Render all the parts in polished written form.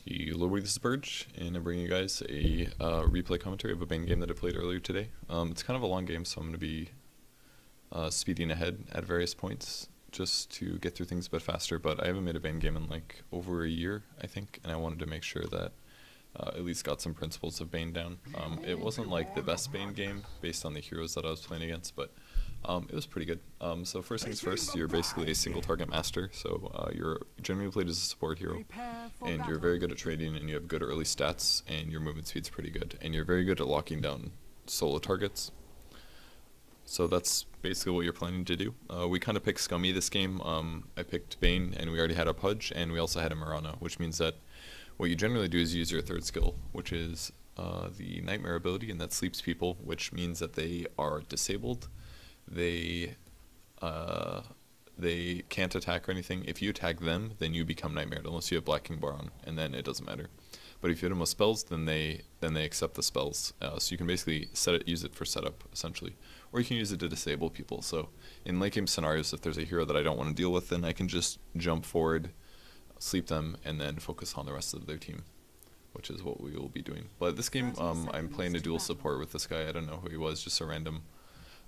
Hello, this is Purge, and I'm bringing you guys a replay commentary of a Bane game that I played earlier today. It's kind of a long game, so I'm going to be speeding ahead at various points just to get through things a bit faster, but I haven't made a Bane game in like over a year, I think, and I wanted to make sure that at least got some principles of Bane down. It wasn't like the best Bane game based on the heroes that I was playing against, but it was pretty good. So first things first, you're basically a single target master, so you're generally played as a support hero, and you're very good at trading, and you have good early stats, and your movement speed's pretty good, and you're very good at locking down solo targets. So that's basically what you're planning to do. We kind of picked Scummy this game. I picked Bane, and we already had a Purge, and we also had a Mirana, which means that what you generally do is use your third skill, which is the Nightmare ability, and that sleeps people, which means that they are disabled. They can't attack or anything. If you attack them, then you become nightmared, unless you have Black King Bar on, and then it doesn't matter. But if you hit them with spells, then they accept the spells. So you can basically use it for setup, essentially. Or you can use it to disable people. So in late game scenarios, if there's a hero that I don't want to deal with, then I can just jump forward, sleep them, and then focus on the rest of their team, which is what we will be doing. But this game, I'm playing a dual support with this guy. I don't know who he was, just a random.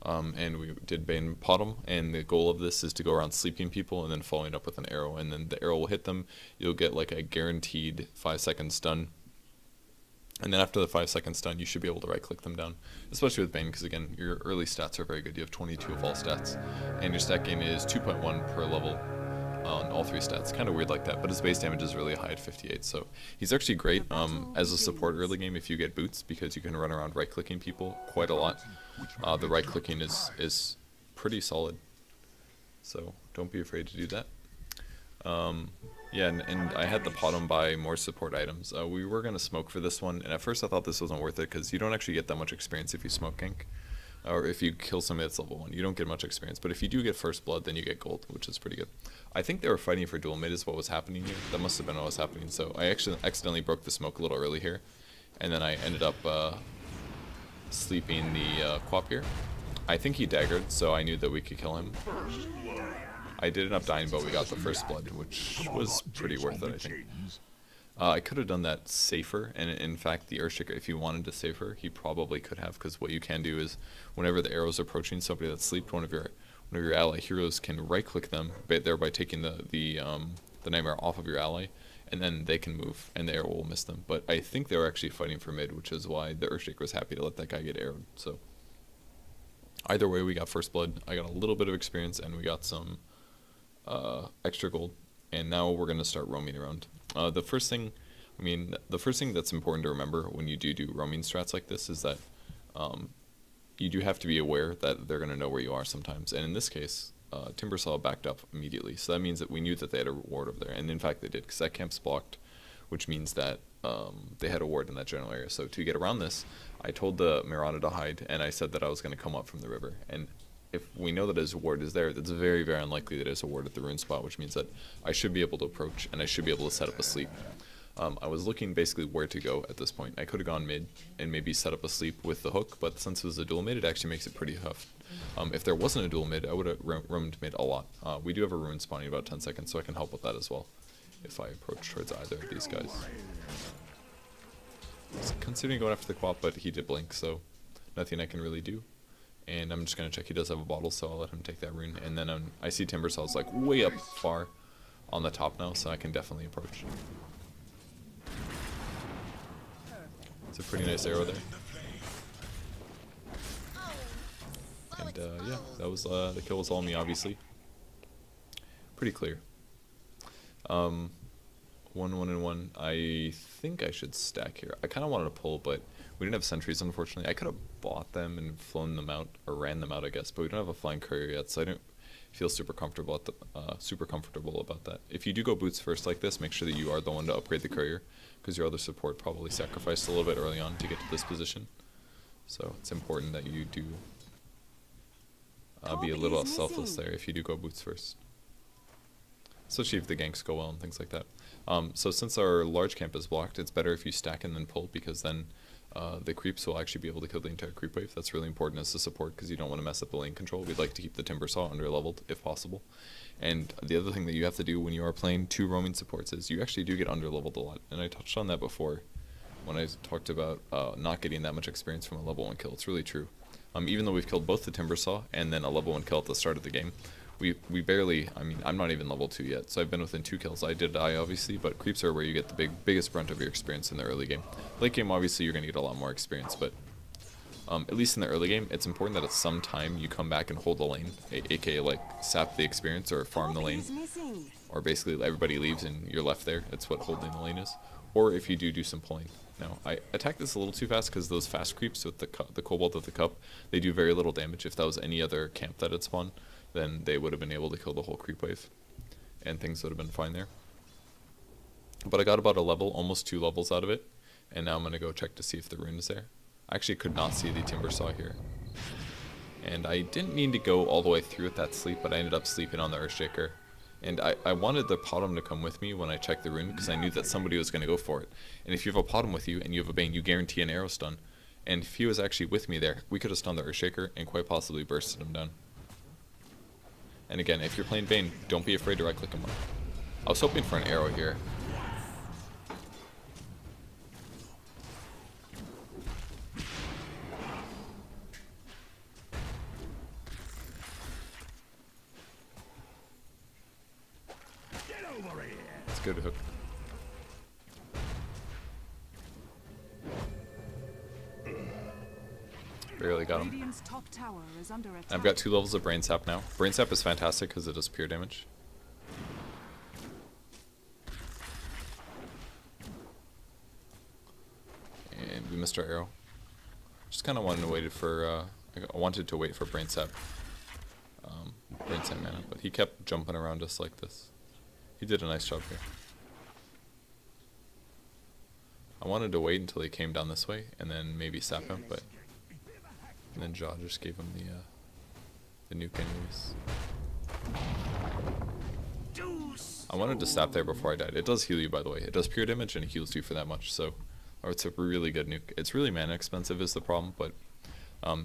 And we did Bane pot him, and the goal of this is to go around sleeping people and then following up with an arrow, and then the arrow will hit them. You'll get like a guaranteed 5-second stun, and then after the 5-second stun you should be able to right click them down, especially with Bane, because again your early stats are very good. You have 22 of all stats, and your stat gain is 2.1 per level on all 3 stats. Kind of weird like that, but his base damage is really high at 58, so he's actually great as a support early game if you get boots, because you can run around right clicking people quite a lot. The right clicking is pretty solid, so don't be afraid to do that. Yeah, and I had to pot him by more support items. We were going to smoke for this one, and at first I thought this wasn't worth it, because you don't actually get that much experience if you smoke gank. Or if you kill somebody that's level 1, you don't get much experience. But if you do get first blood, then you get gold, which is pretty good. I think they were fighting for dual mid is what was happening here. That must have been what was happening. So I actually accidentally broke the smoke a little early here, and then I ended up sleeping the Quap here. I think he daggered, so I knew that we could kill him. I did end up dying, but we got the first blood, which was pretty worth it, I think. I could have done that safer, and in fact the Earthshaker, if you wanted to safer, he probably could have, because what you can do is whenever the arrow's approaching somebody that's sleeped, one of your ally heroes can right click them, thereby taking the nightmare off of your ally, and then they can move and the arrow will miss them. But I think they were actually fighting for mid, which is why the Earthshaker was happy to let that guy get arrowed. So either way, we got first blood, I got a little bit of experience, and we got some extra gold, and now we're going to start roaming around. The first thing that's important to remember when you do roaming strats like this is that you do have to be aware that they're going to know where you are sometimes. And in this case, Timbersaw backed up immediately, so that means that we knew that they had a ward over there, and in fact they did, because that camp's blocked, which means that they had a ward in that general area. So to get around this, I told the Mirana to hide, and I said that I was going to come up from the river. And if we know that his ward is there, it's very, very unlikely that there's a ward at the rune spot, which means that I should be able to approach, and I should be able to set up a sleep. I was looking basically where to go at this point. I could have gone mid and maybe set up a sleep with the hook, but since it was a dual mid, it actually makes it pretty tough. If there wasn't a dual mid, I would have roamed mid a lot. We do have a rune spawning about 10 seconds, so I can help with that as well if I approach towards either of these guys. I was considering going after the Quap, but he did blink, so nothing I can really do. And I'm just going to check he does have a bottle, so I'll let him take that rune. And then I see Timbersaw's like way up far on the top now, so I can definitely approach. It's a pretty nice arrow there. And yeah, that was the kill was all me, obviously. Pretty clear. 1-1-1. I think I should stack here. I kind of wanted to pull, but we didn't have sentries, unfortunately. I could have bought them and flown them out, or ran them out, I guess, but we don't have a flying courier yet, so I don't feel super comfortable about that. If you do go boots first like this, make sure that you are the one to upgrade the courier, because your other support probably sacrificed a little bit early on to get to this position. So it's important that you do be a little selfless there if you do go boots first, especially if the ganks go well and things like that. So since our large camp is blocked, it's better if you stack and then pull, because then the creeps will actually be able to kill the entire creep wave. That's really important as a support because you don't want to mess up the lane control. We'd like to keep the Timber Saw under leveled if possible. And the other thing that you have to do when you are playing 2 roaming supports is you actually do get under leveled a lot. And I touched on that before when I talked about not getting that much experience from a level 1 kill. It's really true. Even though we've killed both the Timber Saw and then a level 1 kill at the start of the game, we barely, I mean, I'm not even level 2 yet, so I've been within 2 kills. I did die, obviously, but creeps are where you get the biggest brunt of your experience in the early game. Late game, obviously, you're going to get a lot more experience, but at least in the early game, it's important that at some time you come back and hold the lane, aka like sap the experience or farm the lane, or basically everybody leaves and you're left there. That's what holding the lane is. Or if you do some pulling. Now, I attacked this a little too fast because those fast creeps with the Cobalt of the Cup, they do very little damage. If that was any other camp that had spawned, then they would have been able to kill the whole creep wave, and things would have been fine there. But I got about a level, almost 2 levels out of it, and now I'm going to go check to see if the rune is there. I actually could not see the Timber Saw here. And I didn't mean to go all the way through with that sleep, but I ended up sleeping on the Earthshaker. And I wanted the Potom to come with me when I checked the rune, because I knew that somebody was going to go for it. And if you have a Potom with you, and you have a Bane, you guarantee an arrow stun. And if he was actually with me there, we could have stunned the Earthshaker and quite possibly bursted him down. And again, if you're playing Bane, don't be afraid to right click him up. I was hoping for an arrow here. It's good hook. Barely got him. I've got 2 levels of Brain Sap now. Brain Sap is fantastic because it does pure damage. And we missed our arrow. Just kind of wanted to wait for Brain Sap mana, but he kept jumping around us like this. He did a nice job here. I wanted to wait until he came down this way and then maybe sap him, but and then Jaw just gave him the nuke anyways. I wanted to sap there before I died. It does heal you, by the way. It does pure damage and it heals you for that much, so it's a really good nuke. It's really mana expensive is the problem, but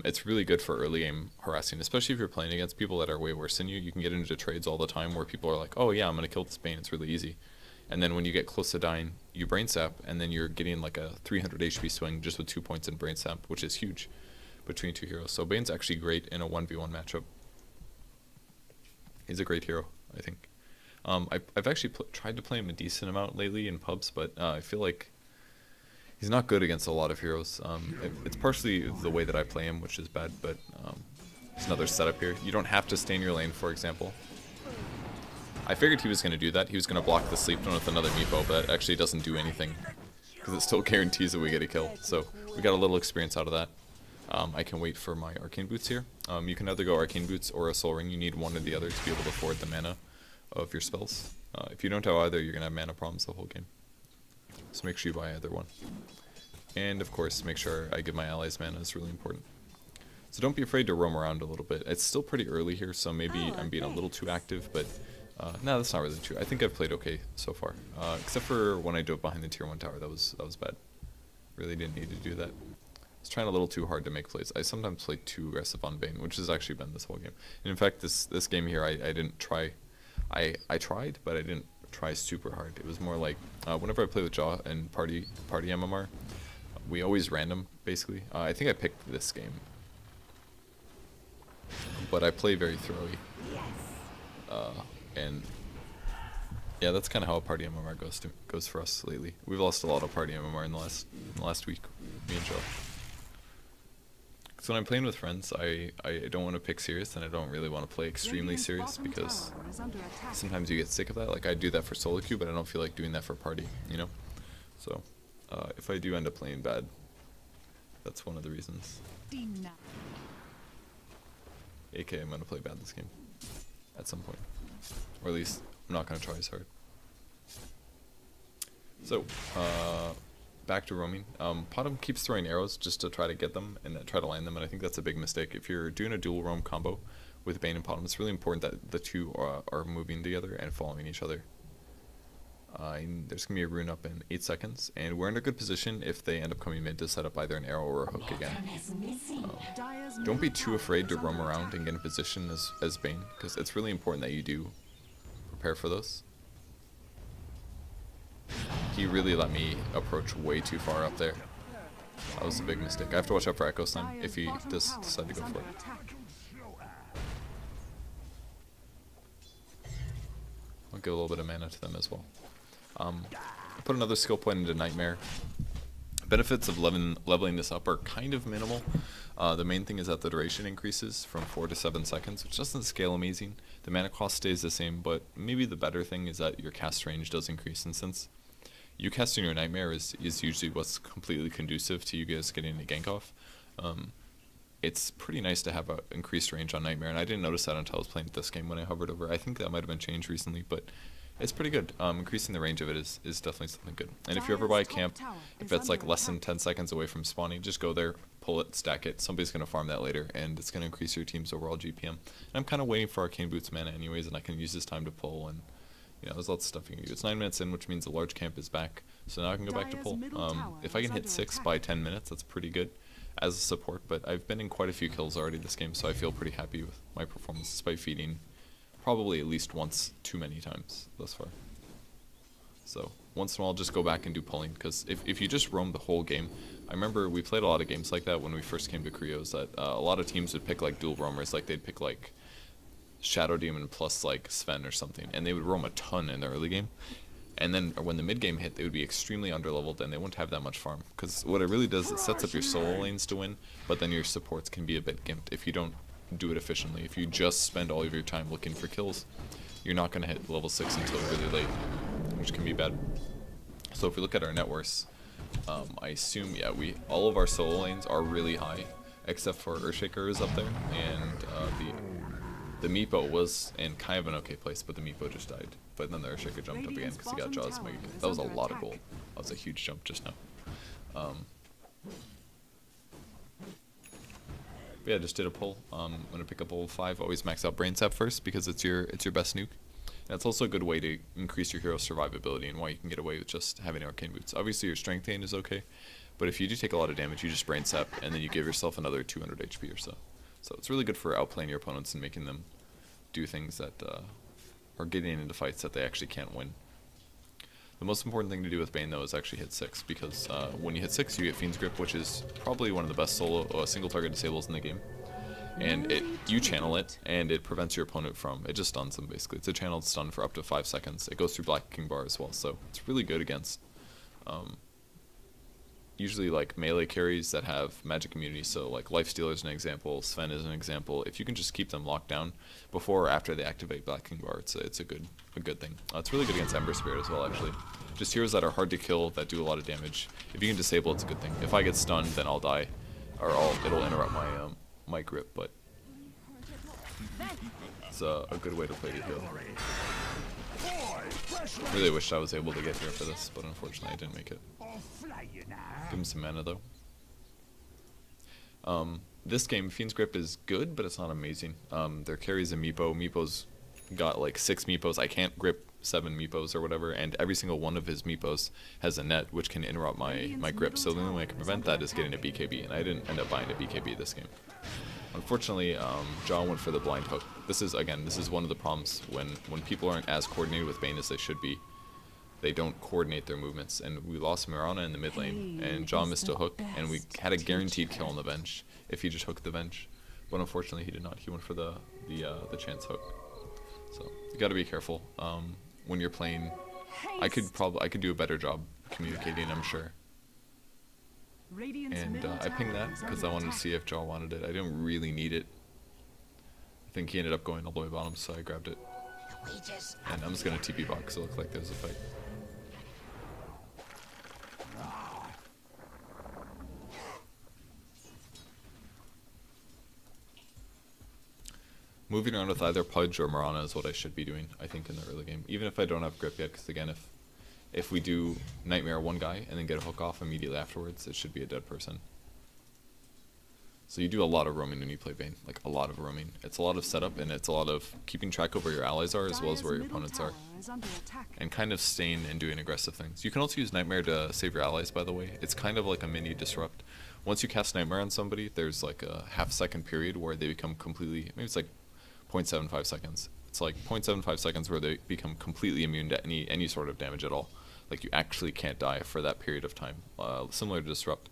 it's really good for early game harassing, especially if you're playing against people that are way worse than you. You can get into trades all the time where people are like, oh yeah, I'm going to kill this Bane, it's really easy. And then when you get close to dying, you Brain Sap, and then you're getting like a 300 HP swing just with 2 points in Brain Sap, which is huge between 2 heroes. So Bane's actually great in a 1v1 matchup. He's a great hero, I think. I've actually tried to play him a decent amount lately in pubs, but I feel like he's not good against a lot of heroes. It's partially the way that I play him, which is bad, but there's another setup here. You don't have to stay in your lane, for example. I figured he was going to do that. He was going to block the sleep zone with another Meepo, but it actually doesn't do anything because it still guarantees that we get a kill. So we got a little experience out of that. I can wait for my Arcane Boots here. You can either go Arcane Boots or a Soul Ring. You need one or the other to be able to afford the mana of your spells. If you don't have either, you're going to have mana problems the whole game. So make sure you buy either one. And of course, make sure I give my allies mana is really important. So don't be afraid to roam around a little bit. It's still pretty early here, so maybe I'm being a little too active, but no, that's not really true. I think I've played okay so far, except for when I dove behind the tier 1 tower. That was bad. Really didn't need to do that. I was trying a little too hard to make plays. I sometimes play too aggressive on Bane, which has actually been this whole game. And in fact, this game here, I didn't try. I tried, but I didn't try super hard. It was more like whenever I play with Jaw and party MMR, we always random basically. I think I picked this game, but I play very thoroughly. And yeah, that's kind of how a party MMR goes for us lately. We've lost a lot of party MMR in the last week, me and Joe. So when I'm playing with friends, I don't want to pick serious, and I don't really want to play extremely serious because sometimes you get sick of that. Like I do that for solo queue, but I don't feel like doing that for party, you know. So if I do end up playing bad, that's one of the reasons. AK, I'm gonna play bad this game at some point. Or at least, I'm not going to try as hard. So, back to roaming. Potom keeps throwing arrows just to try to get them and try to land them, and I think that's a big mistake. If you're doing a dual roam combo with Bane and Potom, it's really important that the two are moving together and following each other. There's going to be a rune up in 8 seconds, and we're in a good position if they end up coming mid to set up either an arrow or a hook again. Don't be too afraid to roam around and get in position as Bane, because it's really important that you do prepare for those. He really let me approach way too far up there. That was a big mistake. I have to watch out for Echo Stun if he does decide to go for it. I'll give a little bit of mana to them as well. Put another skill point into Nightmare. Benefits of leveling this up are kind of minimal. The main thing is that the duration increases from 4 to 7 seconds, which doesn't scale amazing. The mana cost stays the same, but maybe the better thing is that your cast range does increase, and since you casting your Nightmare is usually what's completely conducive to you guys getting a gank off, it's pretty nice to have an increased range on Nightmare, and I didn't notice that until I was playing this game when I hovered over. I think that might have been changed recently, but it's pretty good. Increasing the range of it is definitely something good. And if you ever buy a camp, if it's like less than 10 seconds away from spawning, just go there, pull it, stack it. Somebody's going to farm that later, and it's going to increase your team's overall GPM. And I'm kind of waiting for Arcane Boots mana anyways, and I can use this time to pull, and you know, there's lots of stuff you can do. It's 9 minutes in, which means the large camp is back, so now I can go back to pull. If I can hit 6 by 10 minutes, that's pretty good as a support, but I've been in quite a few kills already this game, so I feel pretty happy with my performance, despite feeding probably at least once too many times thus far. So once in a while, just go back and do pulling, because if you just roam the whole game, I remember we played a lot of games like that when we first came to Krios, that a lot of teams would pick like dual roamers, like they'd pick like Shadow Demon plus like Sven or something, and they would roam a ton in the early game, and then when the mid game hit, they would be extremely underleveled and they wouldn't have that much farm, because what it really does, it sets up your solo lanes to win, but then your supports can be a bit gimped if you don't do it efficiently. If you just spend all of your time looking for kills, you're not going to hit level 6 until really late, which can be bad. So if we look at our net worths, I assume, yeah, all of our solo lanes are really high, except for Earthshaker is up there, and the Meepo was in kind of an okay place, but the Meepo just died. But then the Earthshaker jumped up again because he got Jaws Mega. That was a lot of gold. That was a huge jump just now. Yeah, just did a pull. I'm gonna pick up level 5. Always max out Brain Sap first because it's your best nuke. And it's also a good way to increase your hero's survivability and why you can get away with just having Arcane Boots. Obviously your Strength Gain is okay, but if you do take a lot of damage, you just Brain Sap and then you give yourself another 200 HP or so. So it's really good for outplaying your opponents and making them do things that are getting into fights that they actually can't win. The most important thing to do with Bane though is actually hit 6, because when you hit 6 you get Fiend's Grip, which is probably one of the best solo single target disables in the game. And you channel it, and it prevents your opponent from, it just stuns them basically. It's a channeled stun for up to 5 seconds. It goes through Black King Bar as well, so it's really good against usually like melee carries that have magic immunity. So like Lifestealer is an example, Sven is an example. If you can just keep them locked down before or after they activate Black King Bar, it's a good thing. It's really good against Ember Spirit as well, actually. Just heroes that are hard to kill, that do a lot of damage. If you can disable, it's a good thing. If I get stunned, then I'll die, or it'll interrupt my grip. But it's a good way to play to heal. Really wish I was able to get here for this, but unfortunately I didn't make it. Give him some mana though. This game, Fiend's Grip is good, but it's not amazing. There carries a Meepo. Meepo's got like 6 Meepos. I can't grip 7 Meepos or whatever, and every single one of his Meepos has a net which can interrupt my grip. So the only way I can prevent that is getting a BKB, and I didn't end up buying a BKB this game. Unfortunately, John went for the blind hook. This is one of the problems when people aren't as coordinated with Bane as they should be. They don't coordinate their movements, and we lost Mirana in the mid lane, and John missed a hook, and we had a guaranteed kill on the bench if he just hooked the bench. But unfortunately, he did not. He went for the chance hook. So you got to be careful when you're playing. I could do a better job communicating, I'm sure. And I pinged that because I wanted to see if Jaw wanted it. I didn't really need it. I think he ended up going all the way bottom, so I grabbed it. And I'm just gonna TP bot because it looks like there's a fight. Moving around with either Purge or Mirana is what I should be doing, I think, in the early game. Even if I don't have grip yet, because again, if we do Nightmare one guy and then get a hook off immediately afterwards, it should be a dead person. So you do a lot of roaming when you play Bane, like a lot of roaming. It's a lot of setup, and it's a lot of keeping track of where your allies are as well as where your opponents are. And kind of staying and doing aggressive things. You can also use Nightmare to save your allies, by the way. It's kind of like a mini disrupt. Once you cast Nightmare on somebody, there's like a half-second period where they become completely, maybe it's like 0.75 seconds. It's like 0.75 seconds where they become completely immune to any sort of damage at all. Like you actually can't die for that period of time, similar to disrupt.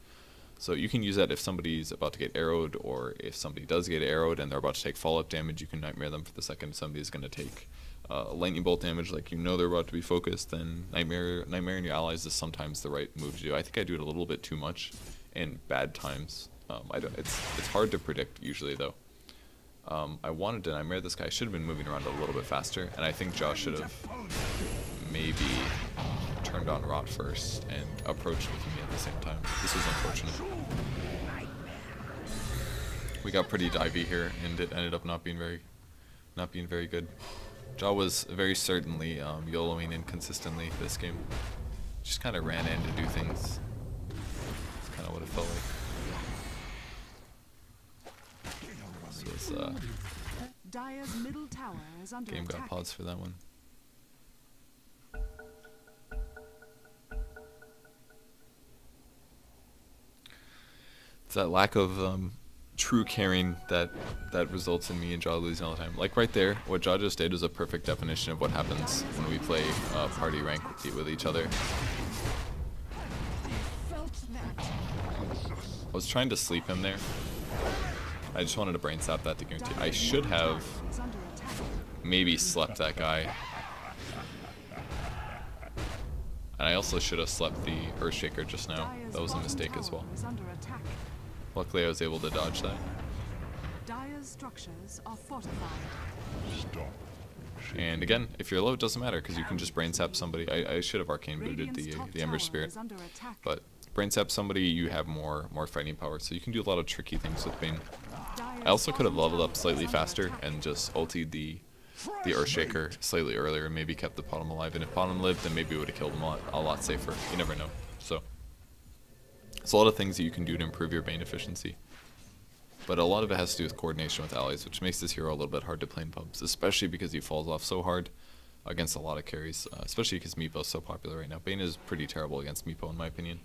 So you can use that if somebody's about to get arrowed, or if somebody does get arrowed and they're about to take follow-up damage, you can Nightmare them for the second somebody's going to take lightning bolt damage, like you know they're about to be focused, then Nightmaring your allies is sometimes the right move to do. I think I do it a little bit too much in bad times. It's hard to predict usually though. I wanted to Nightmare this guy. I should have been moving around a little bit faster, and I think Josh should have maybe turned on Rot first and approached with me at the same time. This was unfortunate. We got pretty divey here, and it ended up not being very good. Jaw was very certainly YOLOing inconsistently this game. Just kind of ran in to do things. That's kind of what it felt like. This was Dire's middle tower is under game got attack. paused for that one. It's that lack of true caring that results in me and Jaw losing all the time. Like right there, what Jaw just did was a perfect definition of what happens when we play party rank with each other. I was trying to sleep him there. I just wanted to brain sap that to guarantee. I should have maybe slept that guy. And I also should have slept the Earthshaker just now. That was a mistake as well. Luckily I was able to dodge that. Dire's structures are fortified. And again, if you're low, it doesn't matter because you can just brain sap somebody. I should have arcane booted the Ember Spirit, but brain sap somebody, you have more fighting power, so you can do a lot of tricky things with Bane. I also could have leveled up slightly faster and just ultied the Earthshaker slightly earlier and maybe kept the Bottom alive. And if Bottom lived, then maybe it would have killed him a lot safer. You never know. So it's a lot of things that you can do to improve your Bane efficiency. But a lot of it has to do with coordination with allies, which makes this hero a little bit hard to play in pubs, especially because he falls off so hard against a lot of carries, especially because Meepo is so popular right now. Bane is pretty terrible against Meepo in my opinion.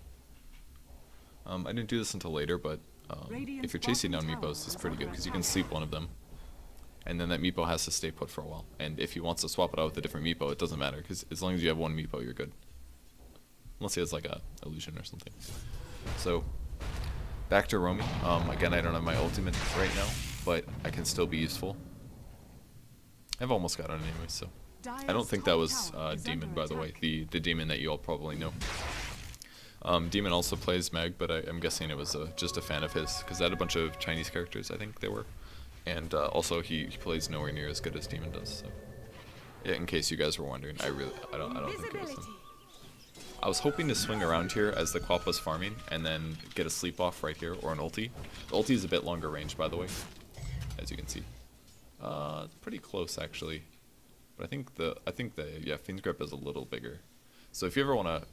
I didn't do this until later, but if you're chasing down Meepos, it's pretty good because you can sleep one of them. And then that Meepo has to stay put for a while. And if he wants to swap it out with a different Meepo, it doesn't matter because as long as you have one Meepo, you're good. Unless he has like a illusion or something. So back to roaming. Again, I don't have my ultimate right now, but I can still be useful. I've almost got it anyway, so. I don't think that was Demon, by the way, the Demon that you all probably know. Demon also plays Meg, but I'm guessing it was just a fan of his, because I had a bunch of Chinese characters, I think they were. And also he plays nowhere near as good as Demon does, so. Yeah, in case you guys were wondering, I don't think it was him. I was hoping to swing around here as the Quap was farming and then get a sleep off right here or an ulti. The ulti is a bit longer range, by the way, as you can see. It's pretty close actually, but I think the Fiend's Grip is a little bigger. So if you ever want to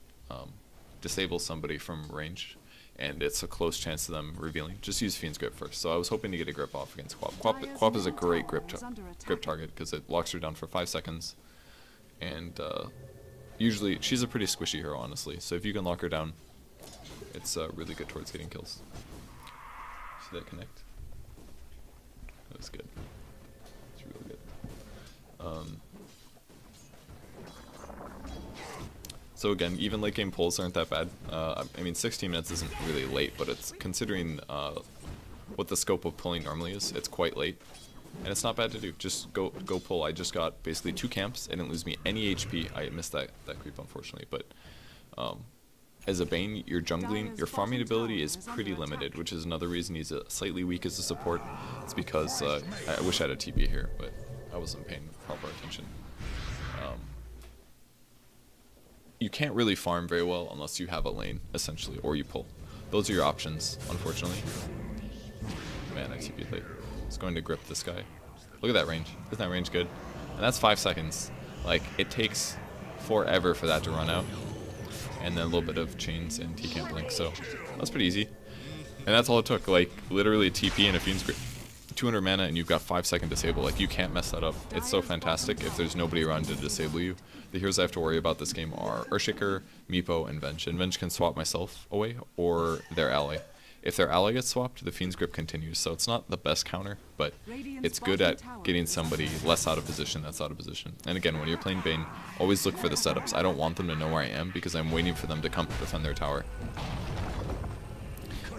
disable somebody from range and it's a close chance of them revealing, just use Fiend's Grip first. So I was hoping to get a grip off against Quap. Quap is a great grip target because it locks her down for 5 seconds, and usually, she's a pretty squishy hero, honestly, so if you can lock her down, it's really good towards getting kills. See that connect? That was good. It's really good. So again, even late game pulls aren't that bad. I mean, 16 minutes isn't really late, but it's considering what the scope of pulling normally is, it's quite late. And it's not bad to do. Just go pull. I just got basically 2 camps. It didn't lose me any HP. I missed that creep, unfortunately. But as a Bane, your jungling, your farming ability is pretty limited, which is another reason he's slightly weak as a support. It's because I wish I had a TP here, but I wasn't paying proper attention. You can't really farm very well unless you have a lane, essentially, or you pull. Those are your options, unfortunately. Man, I TP'd late. It's going to grip this guy. Look at that range. Isn't that range good? And that's 5 seconds. Like, it takes forever for that to run out. And then a little bit of chains and T-Camp Blink, so that's pretty easy. And that's all it took, like, literally a TP and a Fiend's Grip. 200 mana and you've got 5-second disable. Like, you can't mess that up. It's so fantastic if there's nobody around to disable you. The heroes I have to worry about this game are Earthshaker, Meepo, and Venge. And Venge can swap myself away or their ally. If their ally gets swapped, the Fiend's Grip continues. So it's not the best counter, but it's good at getting somebody less out of position that's out of position. And again, when you're playing Bane, always look for the setups. I don't want them to know where I am because I'm waiting for them to come defend their tower.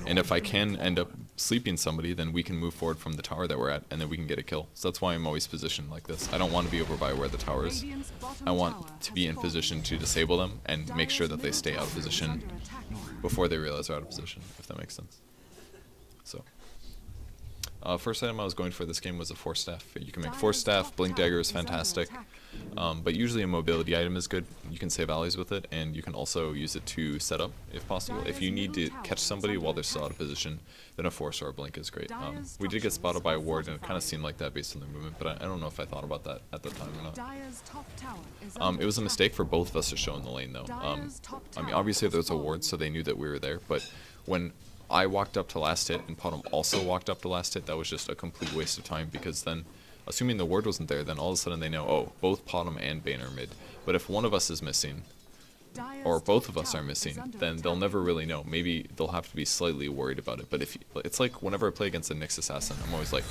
And if I can end up sleeping somebody, then we can move forward from the tower that we're at, and then we can get a kill. So that's why I'm always positioned like this. I don't want to be over by where the tower is. I want to be in position to disable them and make sure that they stay out of position before they realize they're out of position, if that makes sense. So, first item I was going for this game was a Force Staff. You can make Force Staff, Blink Dagger is fantastic, but usually a mobility item is good. You can save allies with it, and you can also use it to set up, if possible. If you need to catch somebody while they're still out of position, then a Force or a Blink is great. We did get spotted by a ward, and it kind of seemed like that based on their movement, but I don't know if I thought about that at the time or not. It was a mistake for both of us to show in the lane, though. I mean, obviously there was a ward, so they knew that we were there, but when I walked up to last hit and Potom also walked up to last hit, that was just a complete waste of time, because then, assuming the ward wasn't there, then all of a sudden they know, oh, both Potom and Bane are mid. But if one of us is missing, or both of us are missing, then they'll never really know. Maybe they'll have to be slightly worried about it. But if it's like whenever I play against a Nyx Assassin, I'm always like,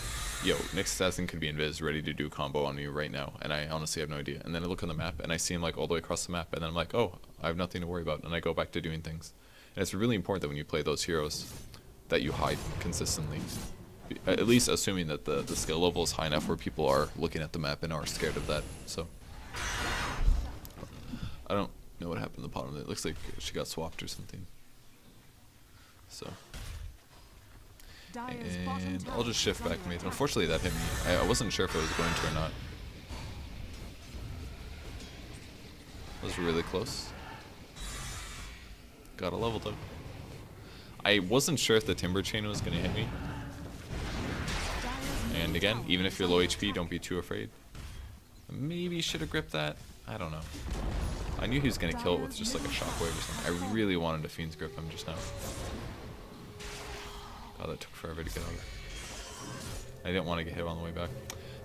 yo, Nyx Assassin could be invis, ready to do combo on you right now, and I honestly have no idea. And then I look on the map and I see him like all the way across the map, and then I'm like, oh, I have nothing to worry about, and I go back to doing things. And it's really important that when you play those heroes, that you hide consistently. At least assuming that the skill level is high enough where people are looking at the map and are scared of that. So I don't know what happened to the bottom. It looks like she got swapped or something. So, and I'll just shift back to me. Unfortunately, that hit me. I wasn't sure if I was going to or not. That was really close. Got a level though. I wasn't sure if the Timber Chain was going to hit me. And again, even if you're low HP, don't be too afraid. Maybe should have gripped that. I don't know. I knew he was going to kill it with just like a shockwave or something. I really wanted a Fiend's Grip him just now. God, that took forever to get out. I didn't want to get hit on the way back.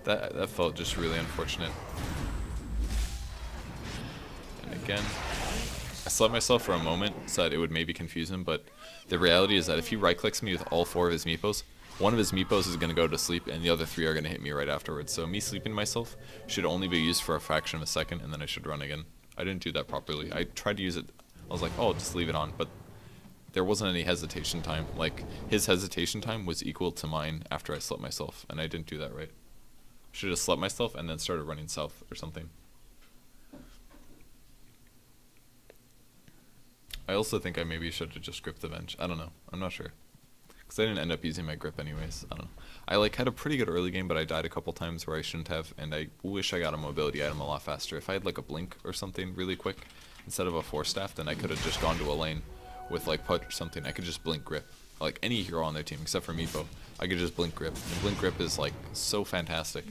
That felt just really unfortunate. And again, I slept myself for a moment so that it would maybe confuse him, but the reality is that if he right-clicks me with all 4 of his Meepos, one of his Meepos is going to go to sleep, and the other 3 are going to hit me right afterwards. So me sleeping myself should only be used for a fraction of a second, and then I should run again. I didn't do that properly. I tried to use it. I was like, oh, just leave it on, but there wasn't any hesitation time. Like, his hesitation time was equal to mine after I slept myself, and I didn't do that right. Should have slept myself and then started running south or something. I also think I maybe should have just gripped the bench. I don't know. I'm not sure. Because I didn't end up using my grip anyways. I don't know. I like had a pretty good early game, but I died a couple times where I shouldn't have, and I wish I got a mobility item a lot faster. If I had like a blink or something really quick instead of a Force Staff, then I could have just gone to a lane with like Purge or something. I could just blink grip. Like any hero on their team except for Meepo, I could just blink grip. And blink grip is like so fantastic.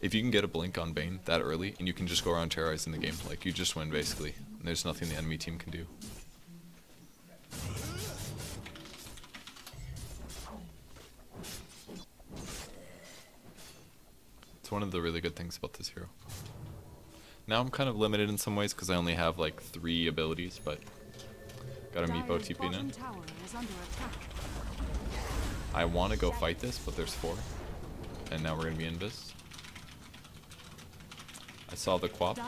If you can get a blink on Bane that early and you can just go around terrorizing the game, like you just win basically. And there's nothing the enemy team can do. It's one of the really good things about this hero. Now I'm kind of limited in some ways because I only have like 3 abilities, but got a Meepo TP now. I want to go fight this, but there's 4. And now we're going to be invis. I saw the Quap. And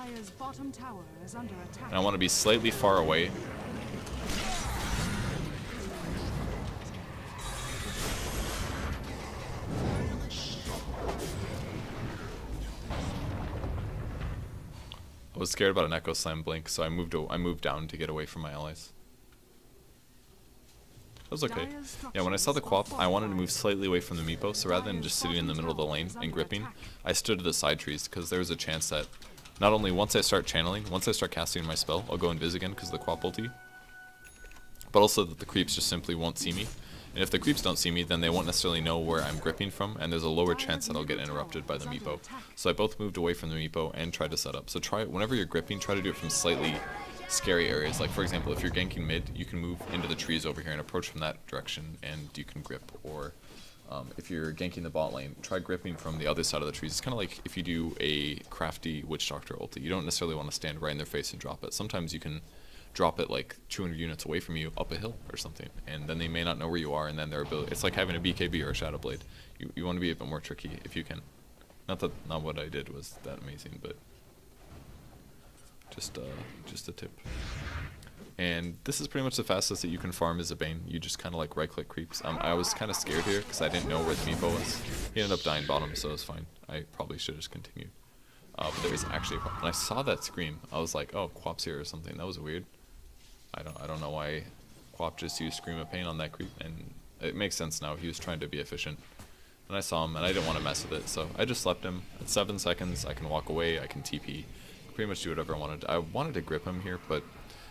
I want to be slightly far away. I was scared about an Echo Slam blink, so I moved down to get away from my allies. That was okay. Yeah, when I saw the Quap, I wanted to move slightly away from the Meepo, so rather than just sitting in the middle of the lane and gripping, I stood to the side trees, because there was a chance that not only once I start channeling, once I start casting my spell, I'll go invis again because of the Quap ulti, but also that the creeps just simply won't see me. And if the creeps don't see me, then they won't necessarily know where I'm gripping from, and there's a lower chance that I'll get interrupted by the Meepo. So I both moved away from the Meepo and tried to set up. So try it, whenever you're gripping, try to do it from slightly scary areas. Like for example, if you're ganking mid, you can move into the trees over here and approach from that direction, and you can grip. Or if you're ganking the bot lane, try gripping from the other side of the trees. It's kind of like if you do a crafty Witch Doctor ulti. You don't necessarily want to stand right in their face and drop it. Sometimes you can drop it like 200 units away from you up a hill or something, and then they may not know where you are, and then their ability, it's like having a BKB or a Shadow Blade. You want to be a bit more tricky if you can. Not what I did was that amazing, but just a tip. And this is pretty much the fastest that you can farm as a Bane. You just kind of like right click creeps. I was kind of scared here because I didn't know where the meepo was. He ended up dying bottom, so it was fine. I probably should have just continued. But there is actually a Quap. When I saw that scream, I was like, oh, Quap's here or something. That was weird. I don't know why Quap just used Scream of Pain on that creep, and it makes sense now. He was trying to be efficient. And I saw him, and I didn't want to mess with it, so I just left him. At 7 seconds, I can walk away, I can TP. Pretty much do whatever I wanted. I wanted to grip him here, but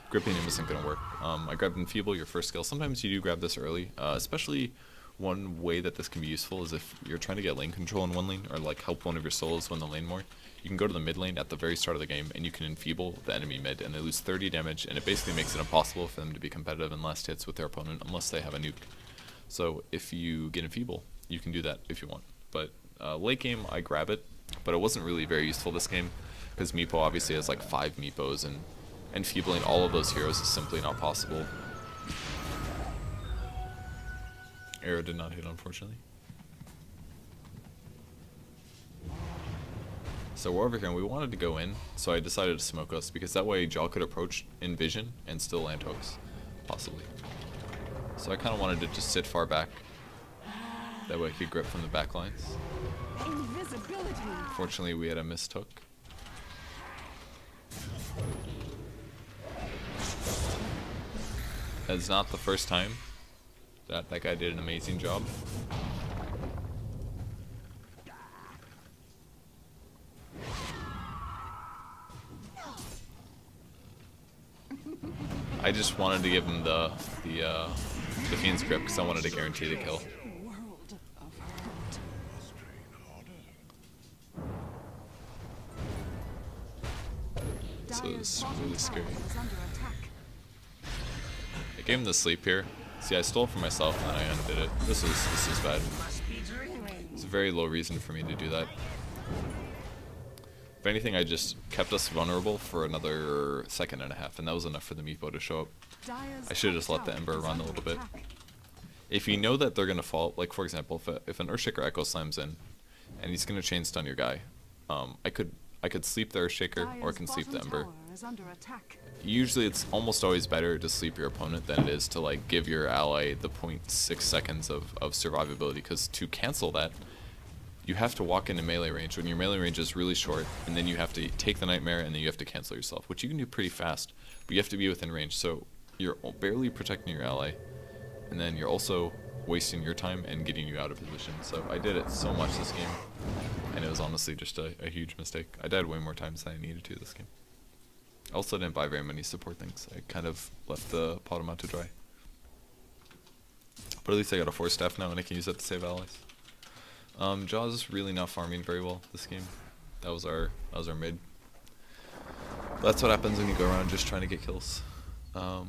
gripping him isn't going to work. I grabbed Enfeeble, your first skill. Sometimes you do grab this early, especially one way that this can be useful is if you're trying to get lane control in one lane, or like help one of your solos win the lane more. You can go to the mid lane at the very start of the game, and you can enfeeble the enemy mid, and they lose 30 damage, and it basically makes it impossible for them to be competitive in last hits with their opponent unless they have a nuke. So if you get enfeeble, you can do that if you want. But late game, I grab it, but it wasn't really very useful this game, because Meepo obviously has like 5 Meepos, and enfeebling all of those heroes is simply not possible. Arrow did not hit, unfortunately. So we're over here, and we wanted to go in, so I decided to smoke us, because that way Jaw could approach in vision and still land hooks, possibly. So I kind of wanted to just sit far back. That way I could grip from the back lines. Fortunately, we had a missed hook. It's not the first time that guy did an amazing job. I just wanted to give him the Fiend's grip because I wanted to guarantee the kill. So it's really scary. I gave him the sleep here. See, I stole it for myself and then I undid it. This is bad. It's a very low reason for me to do that. If anything, I just kept us vulnerable for another second and a half, and that was enough for the Meepo to show up. I should have just let the Ember run a little bit. If you know that they're going to fall, like for example, if an Earthshaker Echo slams in, and he's going to chain stun your guy, I could sleep the Earthshaker, or I can sleep the Ember. Usually it's almost always better to sleep your opponent than it is to like give your ally the 0.6 seconds of survivability, because to cancel that, you have to walk into melee range when your melee range is really short, and then you have to take the Nightmare, and then you have to cancel yourself, which you can do pretty fast, but you have to be within range, so you're barely protecting your ally, and then you're also wasting your time and getting you out of position. So I did it so much this game, and it was honestly just a huge mistake. I died way more times than I needed to this game. I also didn't buy very many support things. I kind of left the bottom out to dry. But at least I got a 4 staff now, and I can use that to save allies. Jaws is really not farming very well this game. That was our mid. That's what happens when you go around just trying to get kills. I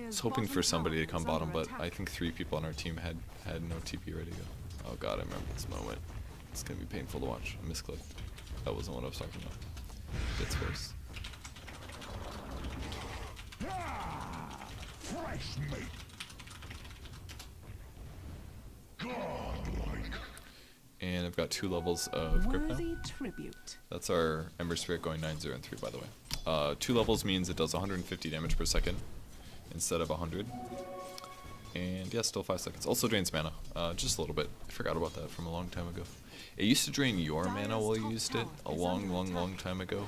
was hoping for somebody to come bottom, but I think 3 people on our team had no TP ready to go. Oh god, I remember this moment. It's gonna be painful to watch. I misclicked. That wasn't what I was talking about. Gets worse. Fresh meat. And I've got 2 levels of grip now. That's our Ember Spirit going 9, 0, and 3, by the way. 2 levels means it does 150 damage per second instead of 100. And yeah, still 5 seconds. Also drains mana, just a little bit. I forgot about that from a long time ago. It used to drain your mana while you used it a long time ago.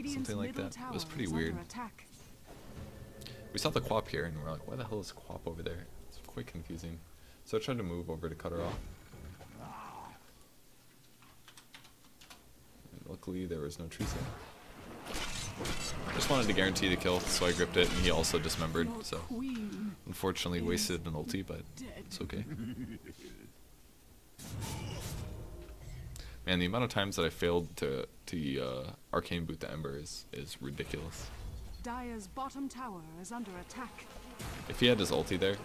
Something like that. It was pretty weird. We saw the Quap here and we're like, why the hell is Quap over there? It's quite confusing. So I tried to move over to cut her off. And luckily there was no trees there. I just wanted to guarantee the kill, so I gripped it, and he also dismembered, so unfortunately wasted an ulti, but it's okay. Man, the amount of times that I failed to arcane boot the Ember is ridiculous. Dire's bottom tower is under attack. If he had his ulti there,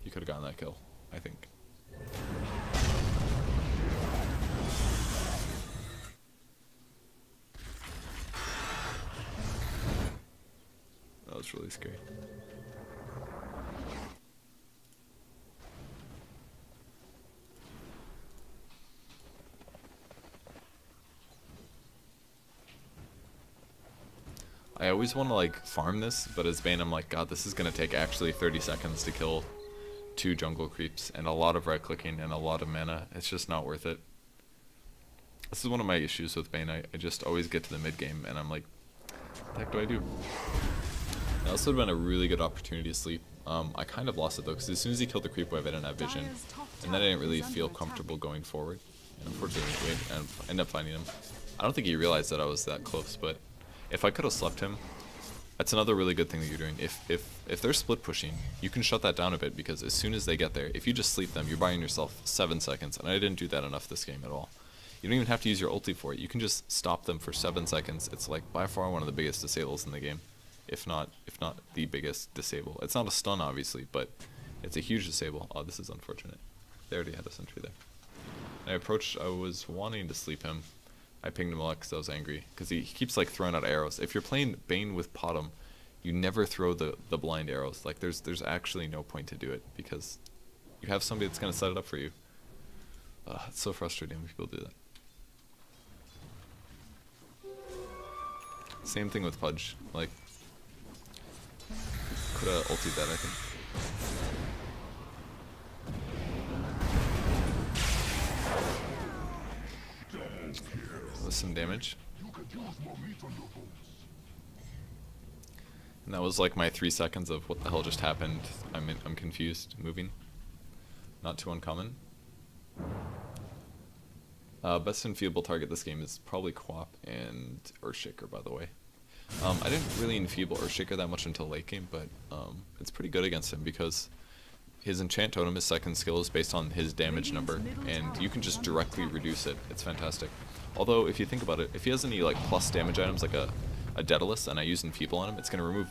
he could have gotten that kill, I think. That was really scary. I always want to like farm this, but as Bane I'm like, god, this is going to take actually 30 seconds to kill 2 jungle creeps and a lot of right clicking and a lot of mana. It's just not worth it. This is one of my issues with Bane. I just always get to the mid game and I'm like, what the heck do I do? That also would have been a really good opportunity to sleep. I kind of lost it though, because as soon as he killed the creep wave I didn't have vision, and then I didn't really feel comfortable going forward. And unfortunately, I ended up finding him. I don't think he realized that I was that close, but if I could have slept him, that's another really good thing that you're doing. If they're split pushing, you can shut that down a bit, because as soon as they get there, if you just sleep them, you're buying yourself 7 seconds, and I didn't do that enough this game at all. You don't even have to use your ulti for it. You can just stop them for 7 seconds. It's like by far one of the biggest disables in the game, if not the biggest disable. It's not a stun obviously, but it's a huge disable. Oh, this is unfortunate. They already had a sentry there. I was wanting to sleep him. I pinged him a lot because I was angry, because he keeps like throwing out arrows. If you're playing Bane with Potom, you never throw the blind arrows. Like there's actually no point to do it, because you have somebody that's gonna set it up for you. It's so frustrating when people do that. Same thing with Purge. Like, could have ultied that, I think. With some damage. And that was like my 3 seconds of what the hell just happened. I'm confused. Moving. Not too uncommon. Best enfeeble target this game is probably Quap and Earthshaker, by the way. I didn't really enfeeble Earthshaker that much until late game, but it's pretty good against him because his enchant totem, his second skill, is based on his damage number, and you can just directly reduce it. It's fantastic. Although, if you think about it, if he has any like plus damage items like a Daedalus and I use enfeeble on him, it's going to remove...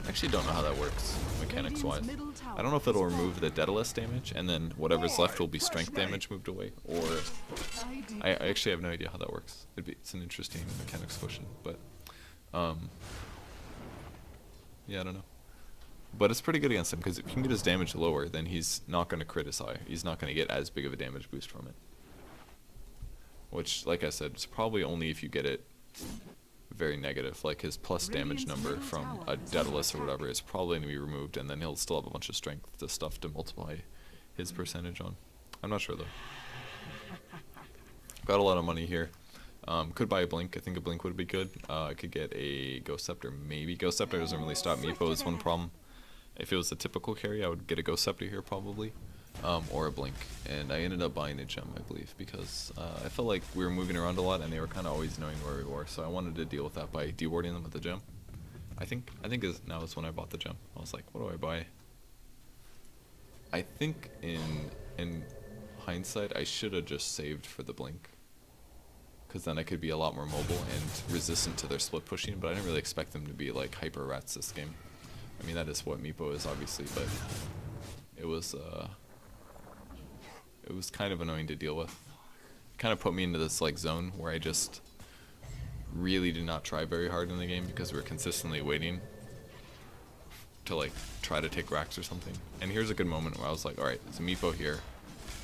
I actually don't know how that works, mechanics-wise. I don't know if it'll remove the Daedalus damage, and then whatever's left will be strength damage moved away, or... I actually have no idea how that works. It's an interesting mechanics question, but... yeah, I don't know. But it's pretty good against him, because if you can get his damage lower, then he's not going to crit as high. He's not going to get as big of a damage boost from it. Which, like I said, it's probably only if you get it very negative. Like his plus damage number from a Daedalus or whatever is probably going to be removed, and then he'll still have a bunch of strength to stuff to multiply his percentage on. I'm not sure though. Got a lot of money here. Could buy a Blink. I think a Blink would be good. I could get a Ghost Scepter, maybe. Ghost Scepter doesn't really stop Meepo is one problem. If it was a typical carry, I would get a Ghost Scepter here probably. Or a Blink. And I ended up buying a gem, I believe, because I felt like we were moving around a lot and they were kind of always knowing where we were. So I wanted to deal with that by dewarding them with the gem. I think now is when I bought the gem. I was like, what do I buy? I think in hindsight, I should have just saved for the Blink, because then I could be a lot more mobile and resistant to their split pushing, but I didn't really expect them to be like hyper rats this game. I mean, that is what Meepo is, obviously, but it was kind of annoying to deal with. It kind of put me into this like zone where I just really did not try very hard in the game, because we were consistently waiting to like try to take racks or something. And here's a good moment where I was like, alright, there's a Meepo here.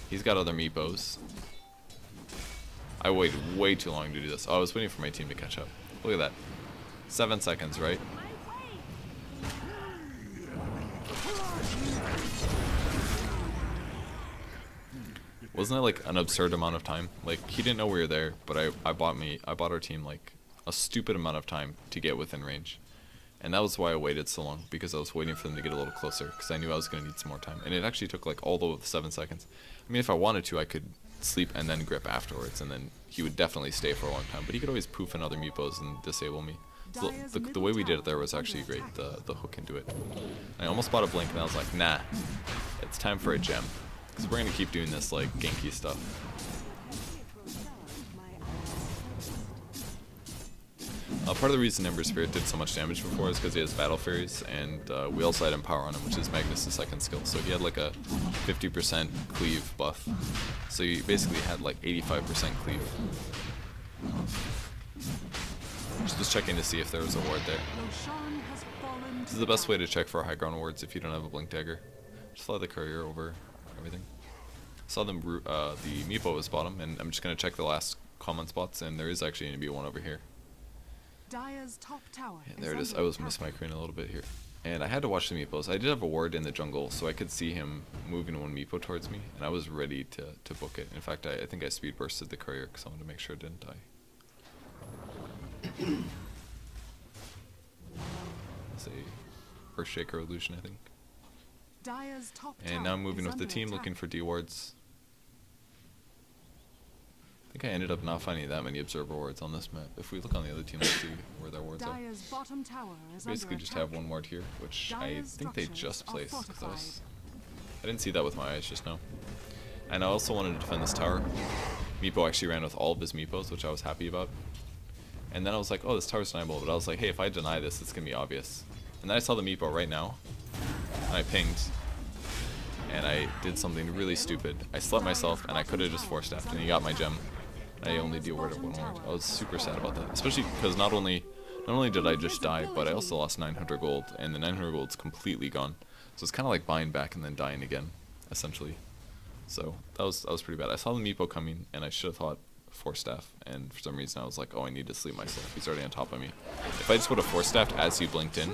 He's got other Meepos. I waited way too long to do this. Oh, I was waiting for my team to catch up. Look at that. 7 seconds, right? Wasn't that like an absurd amount of time? Like, he didn't know we were there, but I bought our team like a stupid amount of time to get within range. And that was why I waited so long, because I was waiting for them to get a little closer, because I knew I was going to need some more time. And it actually took like all the 7 seconds. I mean, if I wanted to, I could sleep and then grip afterwards, and then he would definitely stay for a long time. But he could always poof in other Meepos and disable me. So the way we did it there was actually great, the hook into it. I almost bought a Blink, and I was like, nah, it's time for a gem. Because we're going to keep doing this like ganky stuff. Part of the reason Ember Spirit did so much damage before is because he has Battle Fairies, and we also had Empower on him, which is Magnus' second skill. So he had like a 50% cleave buff. So he basically had like 85% cleave. Just checking to see if there was a ward there. This is the best way to check for high ground wards if you don't have a Blink Dagger. Just fly the courier over everything. Saw them, the Meepo was bottom, and I'm just going to check the last common spots, and there is actually going to be one over here. Dire's top tower Yeah, there it is. I was mismicroing a little bit here. And I had to watch the Meepos. I did have a ward in the jungle, so I could see him moving one Meepo towards me, and I was ready to book it. In fact, I think I speed bursted the courier because I wanted to make sure it didn't die. It's a Earthshaker illusion, I think. Dire's top And now I'm moving with the under team, attack. looking for D wards. I think I ended up not finding that many observer wards on this map. If we look on the other team, let's see where their wards are. Dire's bottom tower is Basically under just attack. have one ward here, which I Dire's think they structures just are placed. 'Cause fortified. I didn't see that with my eyes just now. And I also wanted to defend this tower. Meepo actually ran with all of his Meepos, which I was happy about. And then I was like, oh, this tower's deniable. But I was like, hey, if I deny this, it's going to be obvious. And then I saw the Meepo right now, and I pinged. And I did something really stupid. I slept myself, and I could have just force-staffed, and he got my gem. I only de-warded one ward. I was super sad about that, especially because not only did I just die, but I also lost 900 gold, and the 900 gold's completely gone. So it's kind of like buying back and then dying again, essentially. So that was pretty bad. I saw the Meepo coming, and I should have thought force staff, and for some reason I was like, oh, I need to sleep myself. He's already on top of me. If I just would have force staffed as he blinked in,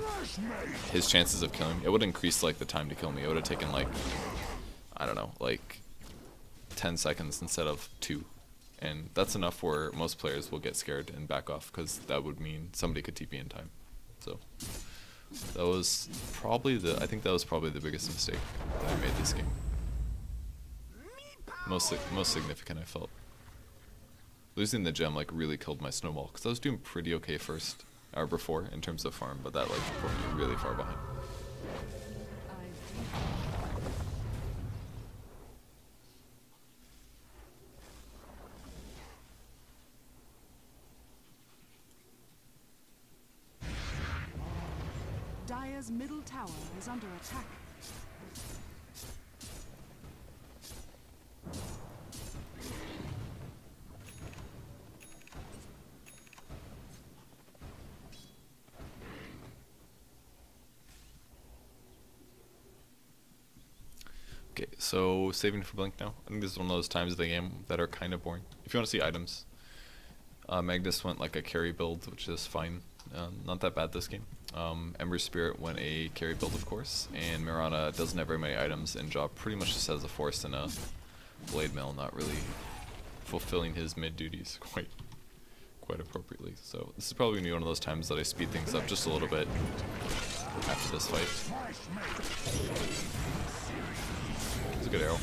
his chances of killing me, it would increase like the time to kill me. It would have taken like, I don't know, like 10 seconds instead of 2. And that's enough where most players will get scared and back off, because that would mean somebody could TP in time. So that was probably I think that was probably the biggest mistake that I made this game. Most significant, I felt. Losing the gem like really killed my snowball, because I was doing pretty okay first, or before, in terms of farm, but that like put me really far behind. Dire's middle tower is under attack. Okay, so saving for Blink now. I think this is one of those times of the game that are kind of boring. If you want to see items, Magnus went like a carry build, which is fine. Not that bad this game. Ember Spirit went a carry build, of course, and Mirana doesn't have very many items, and Job pretty much just has a Force and a Blade Mail, not really fulfilling his mid duties quite appropriately. So this is probably going to be one of those times that I speed things up just a little bit after this fight. It's a good arrow.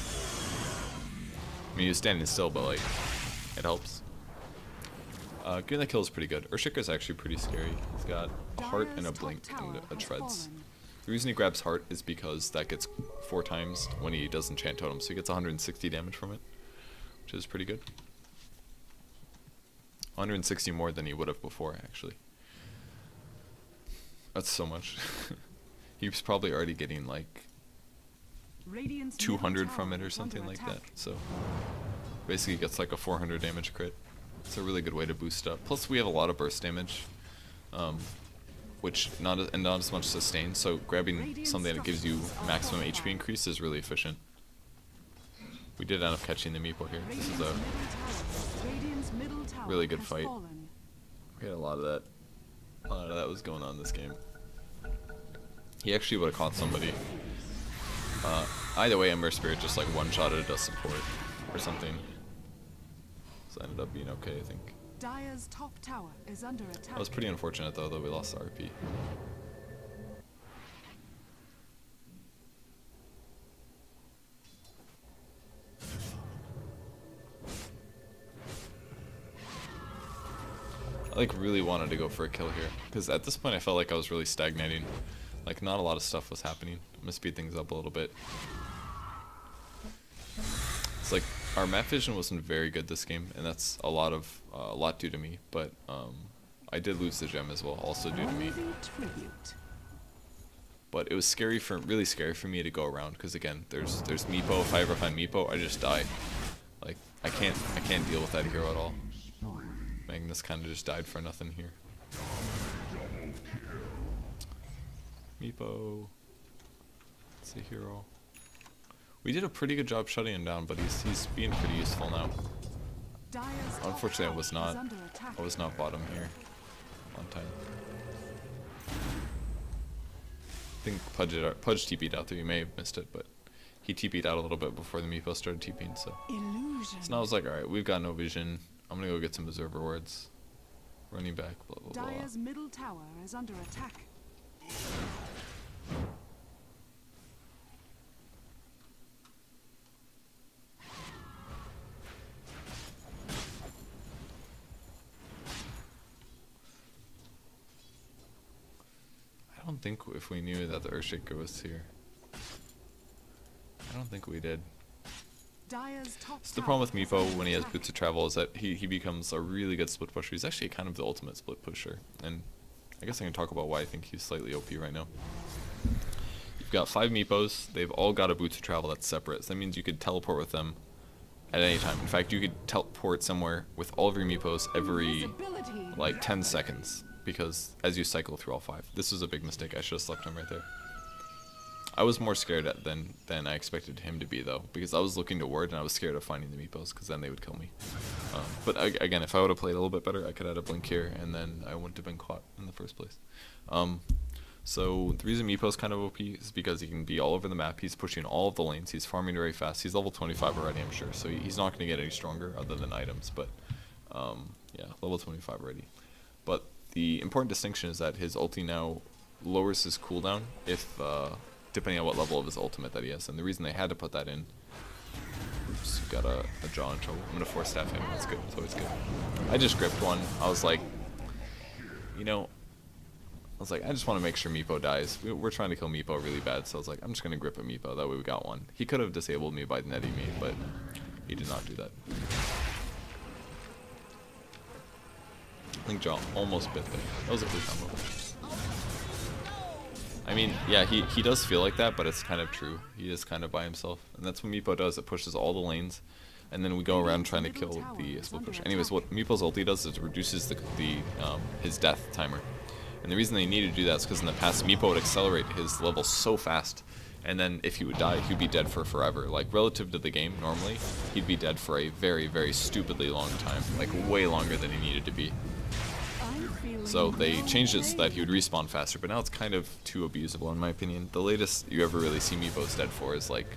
I mean, he was standing still, but like, it helps. Getting that kill is pretty good. Earthshaker is actually pretty scary. He's got a heart and a blink and a treads. The reason he grabs heart is because that gets 4 times when he does enchant totem, so he gets 160 damage from it, which is pretty good. 160 more than he would have before, actually. That's so much. He was probably already getting like 200 from it or something like that. So basically he gets like a 400 damage crit. It's a really good way to boost up. Plus we have a lot of burst damage, which not as much sustain. So grabbing something that gives you maximum HP increase is really efficient. We did end up catching the Meepo here. This is a really good fight. We had a lot of that. A lot of that was going on this game. He actually would have caught somebody. Either way, Ember Spirit just like one-shotted a support or something. So I ended up being okay, I think. Dire's top tower is under attack. That was pretty unfortunate though that we lost the RP. I like really wanted to go for a kill here, because at this point I felt like I was really stagnating. Like not a lot of stuff was happening. I'm gonna speed things up a little bit. It's like our map vision wasn't very good this game, and that's a lot due to me. But I did lose the gem as well, also due to me. Worthy tribute. But it was really scary for me to go around, because again, there's Meepo. If I ever find Meepo, I just die. Like I can't deal with that hero at all. Magnus kind of just died for nothing here. Meepo. It's a hero. We did a pretty good job shutting him down, but he's being pretty useful now. Dire's Unfortunately, I top was tower is not. under attack. I was not bottom here on time. I think Pudge TP'd out there. You may have missed it, but he TP'd out a little bit before the Meepo started TP'ing. So now I was like, all right, we've got no vision. I'm gonna go get some observer wards. Running back, blah blah blah. Dire's middle tower is under attack. I don't think if we knew that the Earthshaker was here. I don't think we did. Dire's top So the tower problem with is Meepo under when he has attack. Boots of Travel is that he becomes a really good split pusher. He's actually kind of the ultimate split pusher. And I guess I can talk about why I think he's slightly OP right now. You've got 5 Meepos. They've all got a Boots of Travel that's separate. So that means you could teleport with them at any time. In fact, you could teleport somewhere with all of your Meepos every Invisibility. like 10 seconds. Because as you cycle through all 5. This was a big mistake. I should have slept him right there. I was more scared than I expected him to be, though, because I was looking to ward and I was scared of finding the Meepos, because then they would kill me. But again, if I would have played a little bit better, I could have had a blink here, and then I wouldn't have been caught in the first place. So the reason Meepo's kind of OP is because he can be all over the map. He's pushing all of the lanes. He's farming very fast. He's level 25 already, I'm sure, so he's not going to get any stronger other than items. But yeah, level 25 already. But the important distinction is that his ulti now lowers his cooldown if depending on what level of his ultimate that he has. And the reason they had to put that in... Oops, got a jaw in trouble. I'm going to force staff him. That's good. That's always good. I just gripped one. I was like... You know... I was like, I just want to make sure Meepo dies. We're trying to kill Meepo really bad, so I was like, I'm just going to grip a Meepo. That way we got one. He could have disabled me by netting me, but he did not do that. I think jaw almost bit there. That was a good combo. I mean, yeah, he does feel like that, but it's kind of true. He is kind of by himself. And that's what Meepo does. It pushes all the lanes, and then we go around trying to kill the split push. Anyways, what Meepo's ulti does is it reduces his death timer. And the reason they need to do that is because in the past, Meepo would accelerate his level so fast, and then if he would die, he'd be dead for forever. Like, relative to the game, normally, he'd be dead for a very, very stupidly long time. Like, way longer than he needed to be. So they changed it so that he would respawn faster, but now it's kind of too abusable in my opinion. The latest you ever really see Meepos dead for is like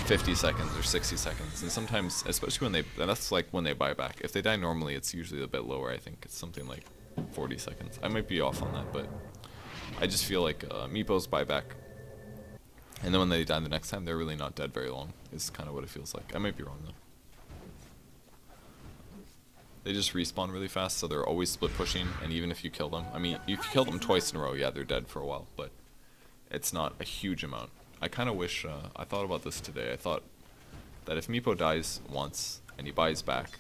50 seconds or 60 seconds, and sometimes, especially when that's like when they buy back. If they die normally, it's usually a bit lower. I think it's something like 40 seconds. I might be off on that, but I just feel like Meepos buy back, and then when they die the next time, they're really not dead very long. Is kind of what it feels like. I might be wrong though. They just respawn really fast, so they're always split pushing, and even if you kill them, I mean, if you kill them twice in a row, yeah, they're dead for a while, but it's not a huge amount. I kind of wish, I thought about this today, I thought that if Meepo dies once, and he buys back,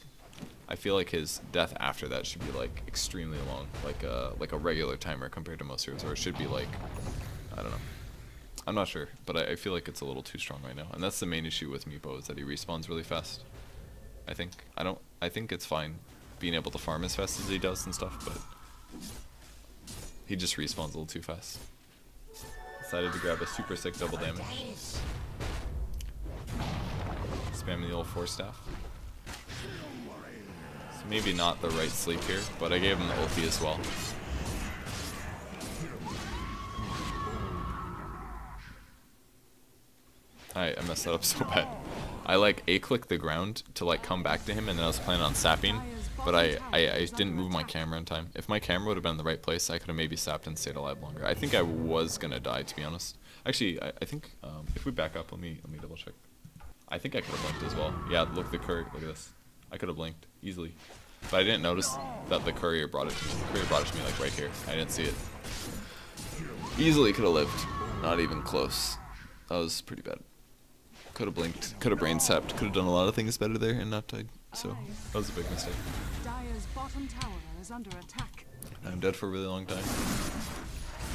I feel like his death after that should be, like, extremely long, like a regular timer compared to most heroes, or it should be, like, I don't know. I'm not sure, but I feel like it's a little too strong right now, and that's the main issue with Meepo, is that he respawns really fast. I think it's fine being able to farm as fast as he does and stuff, but he just respawns a little too fast. Decided to grab a super sick double damage. Spamming the old force staff. So maybe not the right sleep here, but I gave him the ulti as well. I messed that up so bad. I like A-clicked the ground to like come back to him, and then I was planning on sapping, but I didn't move my camera in time. If my camera would have been in the right place, I could have maybe sapped and stayed alive longer. I think I was gonna die, to be honest. Actually, I think if we back up, let me double check. I think I could have blinked as well. Yeah, look the courier. Look at this. I could have blinked easily, but I didn't notice that the courier brought it to me. The courier brought it to me like right here. I didn't see it. Easily could have lived. Not even close. That was pretty bad. Could have blinked, could have brain sapped, could have done a lot of things better there and not died. So that was a big mistake. Dire's bottom tower is under attack. I'm dead for a really long time.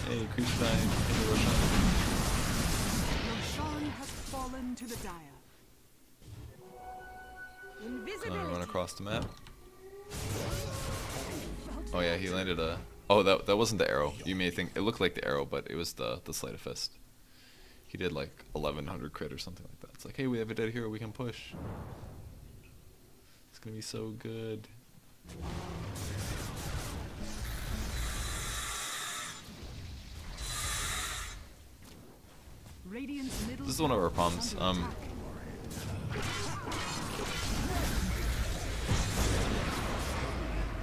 Hey, creature dying. Hey, Roshan. Roshan has fallen to the dire. Gonna run across the map. Oh yeah, he landed a... Oh, that wasn't the arrow. You may think... It looked like the arrow, but it was the sleight of fist. He did like 1100 crit or something like that. It's like, hey, we have a dead hero we can push. It's gonna be so good. This is one of our problems.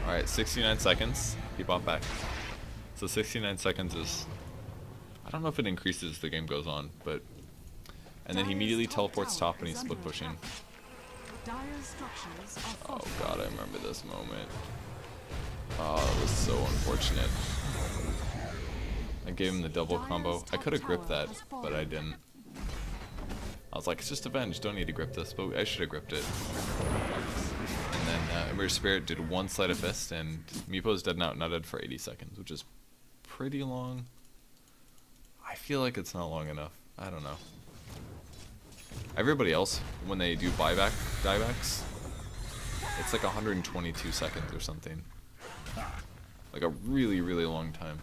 Alright, 69 seconds. He bought back. So 69 seconds is... I don't know if it increases as the game goes on, but... And then he immediately teleports top and he's split pushing. Oh god, I remember this moment. Oh, it was so unfortunate. I gave him the double combo. I could have gripped that, but I didn't. I was like, it's just Avenge, don't need to grip this, but I should have gripped it. And then Ember Spirit did one sleight of fist, and Meepo's dead now, not dead for 80 seconds, which is pretty long. I feel like it's not long enough. I don't know. Everybody else, when they do diebacks, it's like 122 seconds or something. Like a really, really long time.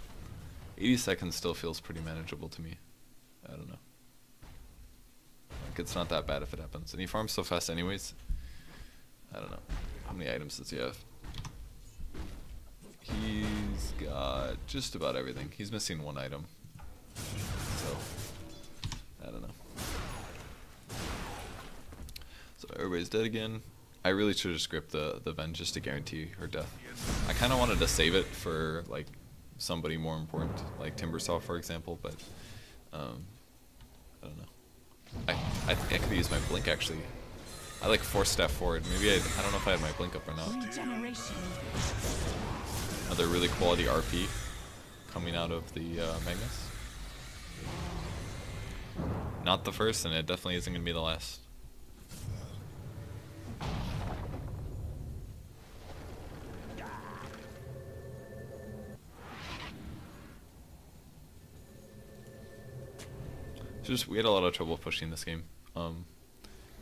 80 seconds still feels pretty manageable to me. I don't know. Like, it's not that bad if it happens. And he farms so fast anyways. I don't know. How many items does he have? He's got just about everything. He's missing one item. So, I don't know. So everybody's dead again. I really should have just gripped the Ven just to guarantee her death. I kind of wanted to save it for, like, somebody more important, like Timbersaw, for example, but I don't know. I think I could use my blink actually. I like force step forward. Maybe I don't know if I had my blink up or not. Another really quality RP coming out of the Magnus. Not the first, and it definitely isn't gonna be the last. Just we had a lot of trouble pushing this game.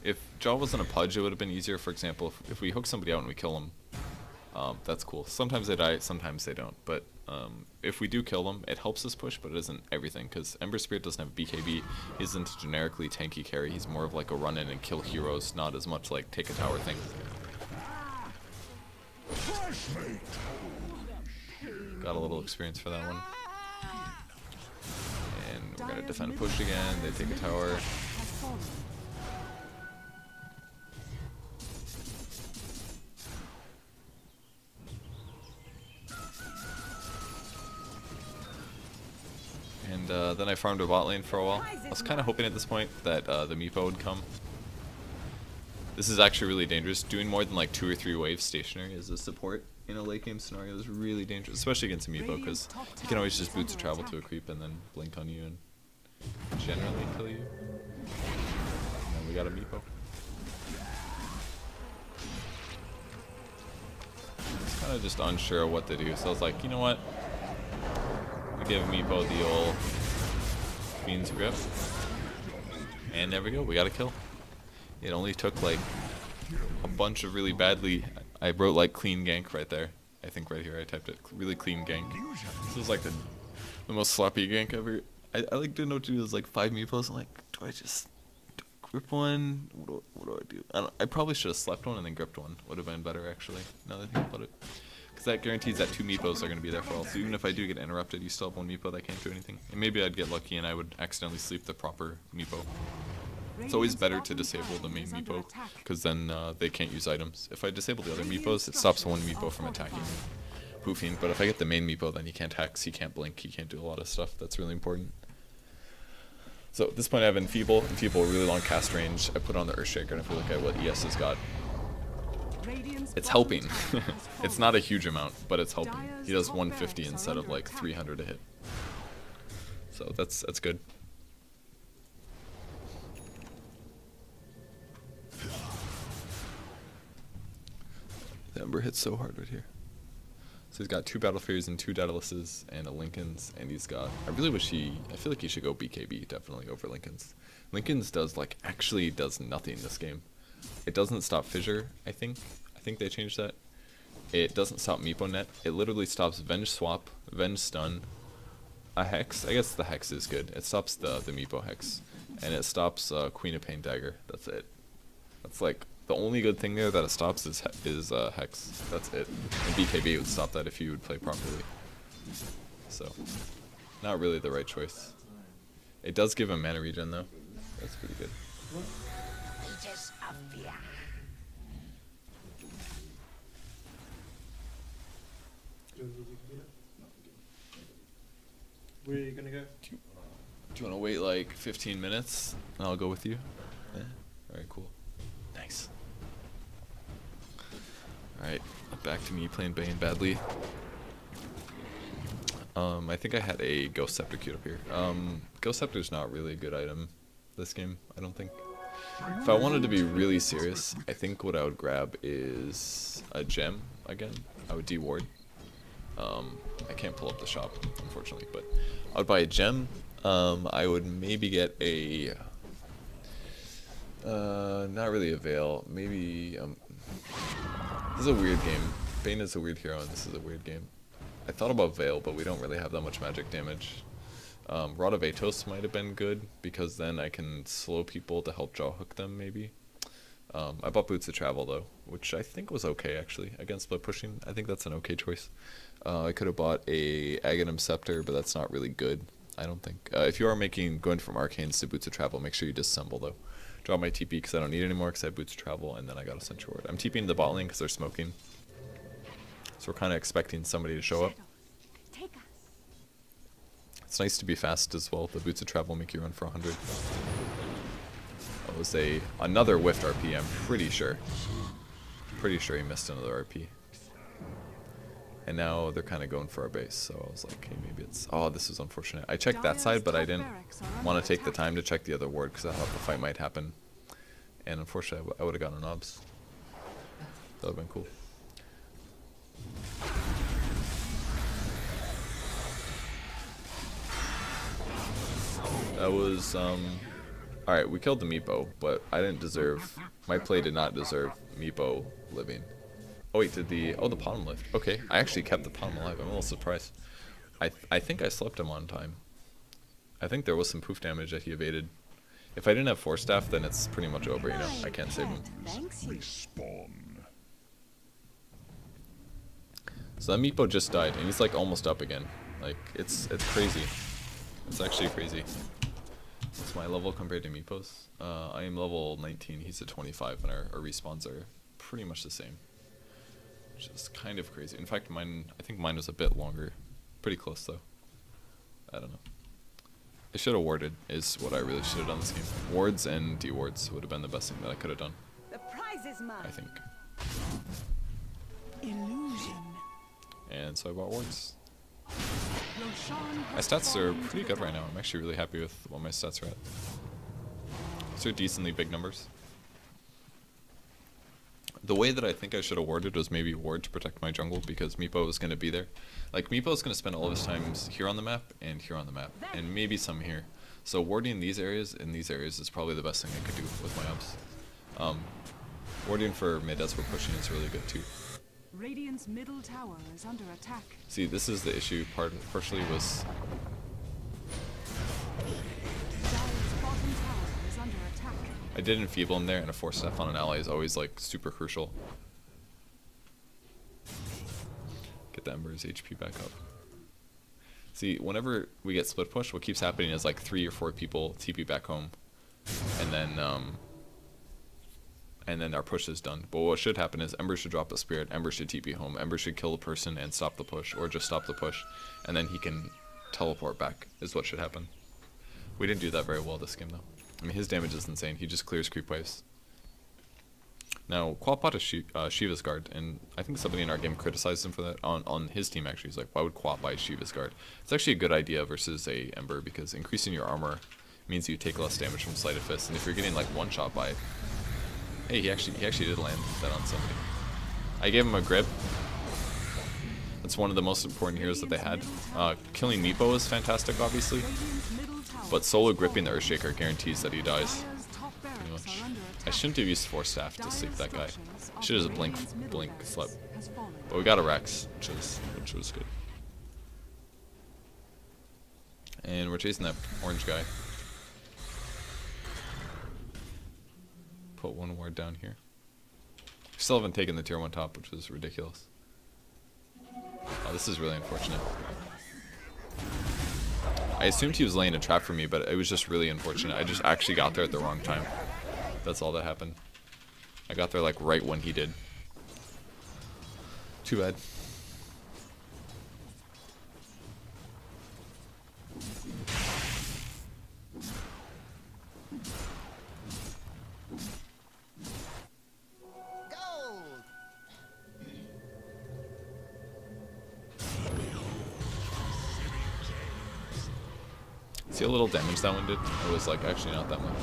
If Jaw wasn't a Pudge, it would have been easier. For example, if we hook somebody out and we kill them, that's cool. Sometimes they die, sometimes they don't. But if we do kill them, it helps us push, but it isn't everything. Because Ember Spirit doesn't have BKB. He isn't a generically tanky carry. He's more of like a run in and kill heroes, not as much like take a tower thing. Got a little experience for that one. We're gonna defend push again, they take a tower. And then I farmed a bot lane for a while. I was kind of hoping at this point that the Meepo would come. This is actually really dangerous. Doing more than like 2 or 3 waves stationary as a support in a late game scenario is really dangerous, especially against a Meepo, because he can always just boots a travel to a creep and then blink on you and generally kill you. And then we got a Meepo. I was kind of just unsure of what to do, so I was like, you know what? We give Meepo the old Fiend's Grip. And there we go, we got a kill. It only took like a bunch of really badly... I wrote like clean gank right there. I think right here I typed it. Really clean gank. This was like the most sloppy gank ever. I like didn't know what to do. There's like 5 meepos. I'm like, do I just grip one? What do I do? I probably should have slept one and then gripped one. Would have been better actually. Now that I think about it. Because that guarantees that 2 meepos are going to be there for all. So even if I do get interrupted, you still have 1 meepo that can't do anything. And maybe I'd get lucky and I would accidentally sleep the proper meepo. It's always better to disable the main meepo, because then they can't use items. If I disable the other meepos, it stops 1 meepo from attacking and poofing. But if I get the main meepo, then he can't hex, he can't blink, he can't do a lot of stuff. That's really important. So at this point I have Enfeeble, really long cast range. I put on the Earthshaker, and if we look at what ES has got, it's helping. It's not a huge amount, but it's helping. He does 150 instead of like 300 a hit. So that's good. The Ember hits so hard right here. So he's got 2 Battle Furies and 2 Daedalus and a Lincoln's, and he's got, I feel like he should go BKB definitely over Lincoln's. Lincoln's does like, actually does nothing this game. It doesn't stop Fissure, I think they changed that. It doesn't stop Meepo Net, it literally stops Venge Swap, Venge Stun, a Hex, I guess the Hex is good. It stops the Meepo Hex, and it stops Queen of Pain Dagger, that's it. That's like, the only good thing there that it stops is Hex. That's it. And BKB would stop that if you would play properly. So, not really the right choice. It does give him mana regen though. That's pretty good. Where are you gonna go? Do you want to wait like 15 minutes and I'll go with you? Yeah? Alright, cool. Nice. Alright, back to me playing Bane badly. I think I had a Ghost Scepter queued up here. Ghost Scepter's not really a good item this game, I don't think. If I wanted to be really serious, I think what I would grab is a gem again. I would deward. I can't pull up the shop, unfortunately, but I would buy a gem. I would maybe get a... not really a Veil, maybe... this is a weird game. Bane is a weird hero and this is a weird game. I thought about Veil, but we don't really have that much magic damage. Rod of Atos might have been good, because then I can slow people to help jaw hook them, maybe. I bought Boots of Travel, though, which I think was okay, actually, against split pushing. I think that's an okay choice. I could have bought a Aghanim Scepter, but that's not really good, I don't think. If you are going from Arcanes to Boots of Travel, make sure you disassemble, though. Drop my TP because I don't need it anymore because I have Boots of Travel, and then I got a Sentry Ward. I'm TPing the bot lane because they're smoking. So we're kind of expecting somebody to show up. It's nice to be fast as well. The Boots of Travel make you run for 100. That was another whiffed RP, I'm pretty sure. Pretty sure he missed another RP. And now they're kind of going for our base, so I was like, hey, maybe it's... Oh, this is unfortunate. I checked that side, but I didn't want to take the time to check the other ward because I thought the fight might happen. And unfortunately, I would have gotten knobs. That would have been cool. That was, alright, we killed the Meepo, but I didn't deserve... My play did not deserve Meepo living. Oh wait, did the Potom live? Okay, I actually kept the Potom alive. I'm a little surprised. I think I slept him on time. I think there was some poof damage that he evaded. If I didn't have Force Staff, then it's pretty much over, you know? I can't save him. So that Meepo just died, and he's like almost up again. Like, it's crazy. It's actually crazy. What's my level compared to Meepo's? I am level 19, he's at 25, and our respawns are pretty much the same. Which is kind of crazy. In fact, I think mine was a bit longer. Pretty close, though. I don't know. I should have warded, is what I really should have done this game. Wards and dewards would have been the best thing that I could have done. The prize is mine. I think. Illusion. And so I bought wards. My stats are pretty good right now. I'm actually really happy with what my stats are at. These are decently big numbers. The way that I think I should have warded was maybe ward to protect my jungle because Meepo was going to be there. Like, Meepo is going to spend all of his time here on the map and here on the map, and maybe some here. So warding these areas and these areas is probably the best thing I could do with my ops. Warding for mid as we're pushing is really good too. Radiant's middle tower is under attack. See, this is the issue. Partially was. Dire's bottom tower is under attack. I did enfeeble him there, and a Force Staff on an ally is always like super crucial. Get the Ember's HP back up. See, whenever we get split push, what keeps happening is like 3 or 4 people TP back home, and then our push is done. But what should happen is Ember should drop a Spirit, Ember should TP home, Ember should kill the person and stop the push, or just stop the push, and then he can teleport back, is what should happen. We didn't do that very well this game, though. I mean, his damage is insane. He just clears creep waves. Now, Quap is Shiva's Guard, and I think somebody in our game criticized him for that. On his team, actually, he's like, why would Quap buy Shiva's Guard? It's actually a good idea versus a Ember, because increasing your armor means you take less damage from Sleight of Fist, and if you're getting like one shot by it, hey, he actually did land that on somebody. I gave him a grip. That's one of the most important heroes that they had. Killing Meepo is fantastic, obviously, but solo gripping the Earthshaker guarantees that he dies. Pretty much. I shouldn't have used Force Staff to sleep that guy. I should have blink slept. But we got a Rex, which was good. And we're chasing that orange guy. Put one ward down here. We still haven't taken the tier 1 top, which is ridiculous. Oh, this is really unfortunate. I assumed he was laying a trap for me, but it was just really unfortunate. I just actually got there at the wrong time. That's all that happened. I got there like right when he did. Too bad. See a little damage that one did? It was like actually not that much.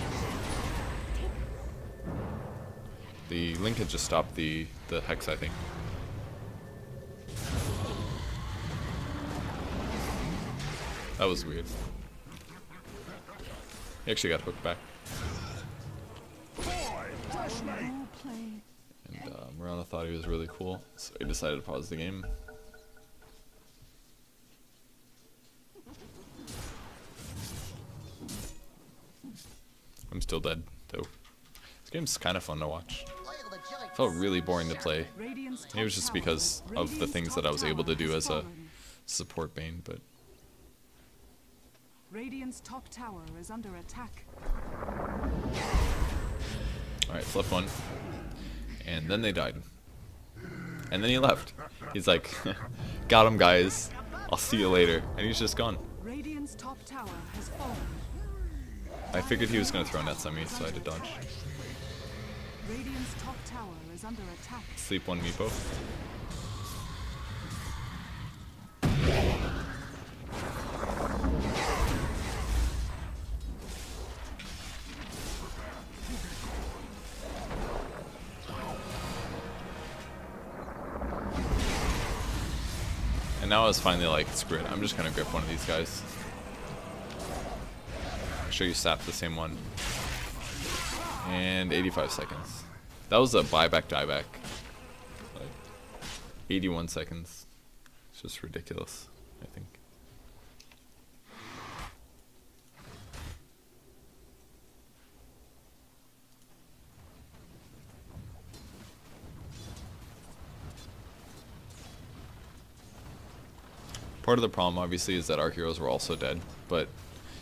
The Link had just stopped the Hex, I think. That was weird. He actually got hooked back. And Mirana thought he was really cool, so he decided to pause the game. I'm still dead, though. This game's kind of fun to watch. It felt really boring to play. Maybe it was just because of the things that I was able to do as a support Bane, but... Radiant's top tower is under attack. Alright, flip one. And then they died. And then he left. He's like, got him guys, I'll see you later. And he's just gone. Radiant's top tower has fallen. I figured he was going to throw nets on me, so I had to dodge. Radiant's top tower is under attack. Sleep one Meepo. And now I was finally like, screw it, I'm just going to grip one of these guys. Make sure you sap the same one. And 85 seconds. That was a buyback dieback. Like 81 seconds. It's just ridiculous, I think. Part of the problem obviously is that our heroes were also dead, but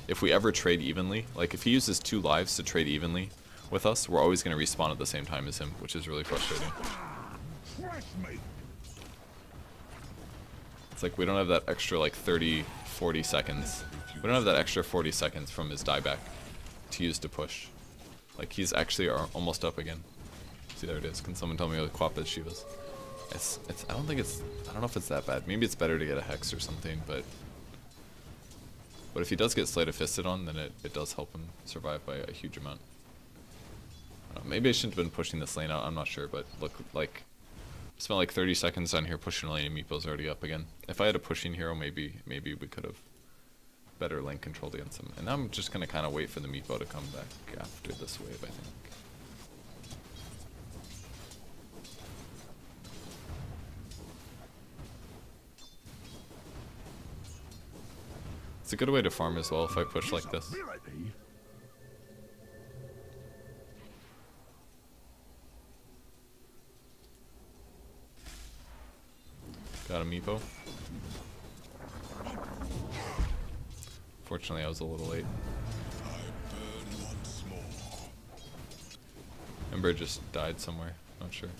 if we ever trade evenly, like if he uses 2 lives to trade evenly with us, we're always going to respawn at the same time as him, which is really frustrating. It's like we don't have that extra like 30, 40 seconds. We don't have that extra 40 seconds from his dieback to use to push. Like he's actually almost up again. See, there it is. Can someone tell me what quap that she was? I don't know if it's that bad. Maybe it's better to get a Hex or something, but if he does get Sleight of Fisted on, then it does help him survive by a huge amount. Maybe I shouldn't have been pushing this lane out, I'm not sure, but look, like, spent like 30 seconds down here pushing a lane and Meepo's already up again. If I had a pushing hero, maybe we could have better lane controlled against him. And now I'm just going to kind of wait for the Meepo to come back after this wave, I think. It's a good way to farm as well if I push like this. Got a Meepo. Fortunately, I was a little late. Ember just died somewhere, not sure.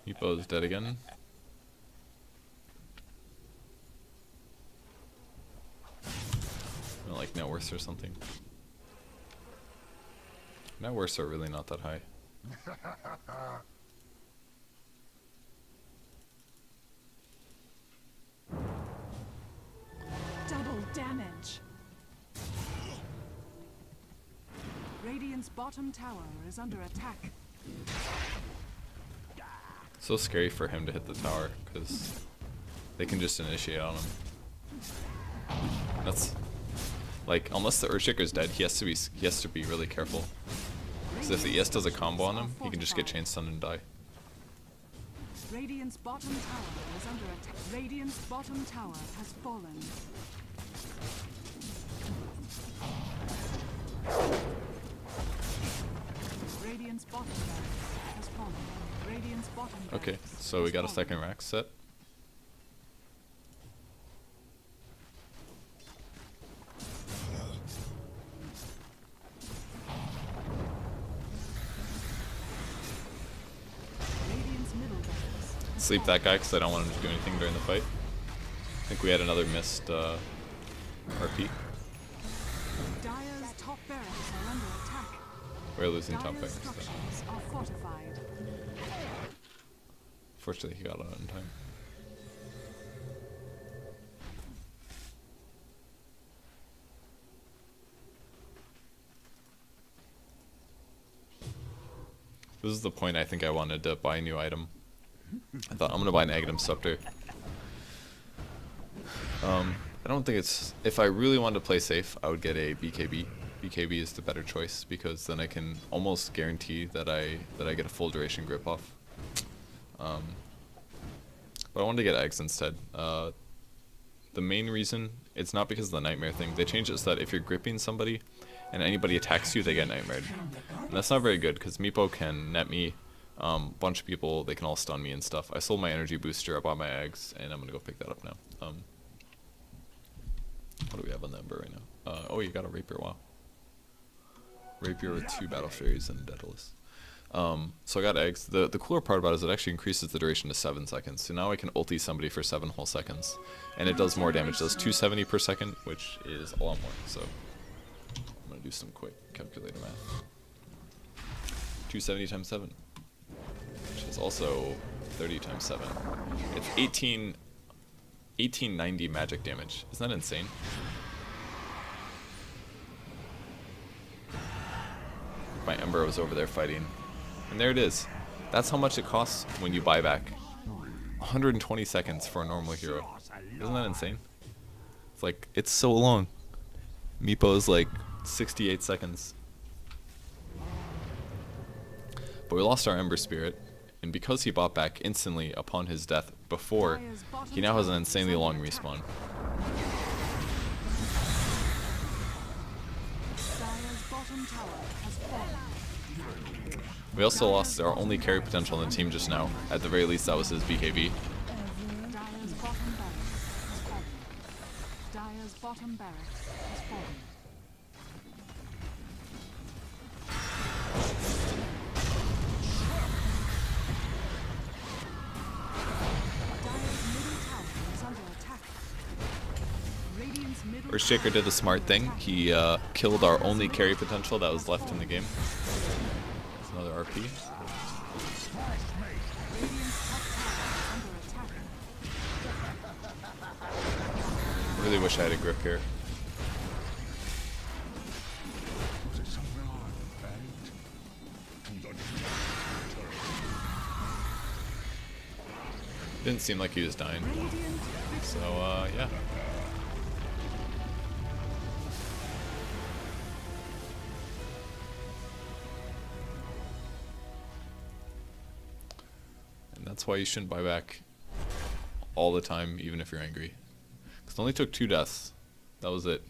Meepo's dead again. Like network. worse or something. Net worths are really not that high. Double damage. Radiant's bottom tower is under attack. So scary for him to hit the tower because they can just initiate on him. That's like, unless the Earthshaker's dead, he has to be really careful. Because if the ES does a combo on him, he can just get chain stunned and die. Radiant's bottom tower is under attack. Radiant's bottom tower has fallen. Radiant's bottom barracks has fallen. Radiant's bottom Okay, barracks so we has got a fallen. second rack set. Radiant's middle barracks has Sleep fallen. that guy because I don't want him to do anything during the fight. I think we had another missed RP. Dire's top barracks are under attack. We're losing top Dire's barracks though. structures are fortified. Fortunately, he got out in time. This is the point I think I wanted to buy a new item. I thought I'm gonna buy an Aghanim Scepter. I don't think it's, if I really wanted to play safe, I would get a BKB. BKB is the better choice because then I can almost guarantee that I get a full duration grip off. But I wanted to get eggs instead. The main reason, it's not because of the nightmare thing. They changed it so that if you're gripping somebody and anybody attacks you, they get nightmared. And that's not very good because Meepo can net me. Bunch of people, they can all stun me and stuff. I sold my energy booster, I bought my eggs, and I'm gonna go pick that up now. What do we have on the Ember right now? Oh, you got a Rapier, wow. Rapier with 2 Battle Fairies and Daedalus. So I got eggs. The cooler part about it is it actually increases the duration to 7 seconds. So now I can ulti somebody for 7 whole seconds. And it does more damage. It does 270 per second, which is a lot more. So I'm going to do some quick calculator math. 270 times 7. Which is also 30 times 7. It's 1890 magic damage. Isn't that insane? My Ember was over there fighting. And there it is. That's how much it costs when you buy back. 120 seconds for a normal hero. Isn't that insane? It's like, it's so long. Meepo is like 68 seconds. But we lost our Ember Spirit, and because he bought back instantly upon his death before, he now has an insanely long respawn. Dire's bottom tower has fallen. We also lost our only carry potential in the team just now. At the very least, that was his BKB. Dire's bottom barracks has fallen. Dire's bottom barracks has fallen. Dire's middle tower is under attack. Radiant's middle Earthshaker tower did a smart thing. He killed our only carry potential that was left in the game. That's another RP. Radiant's top tower is under attack. I really wish I had a grip here. Didn't seem like he was dying. Radiant So, yeah. And that's why you shouldn't buy back all the time, even if you're angry. Because it only took 2 deaths. That was it.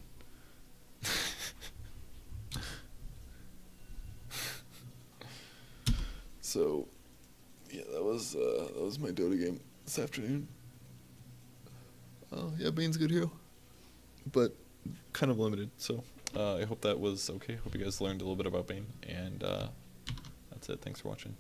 So, yeah, that was my Dota game this afternoon. Yeah, Bane's a good hero, but kind of limited. So I hope that was okay. Hope you guys learned a little bit about Bane, and that's it. Thanks for watching.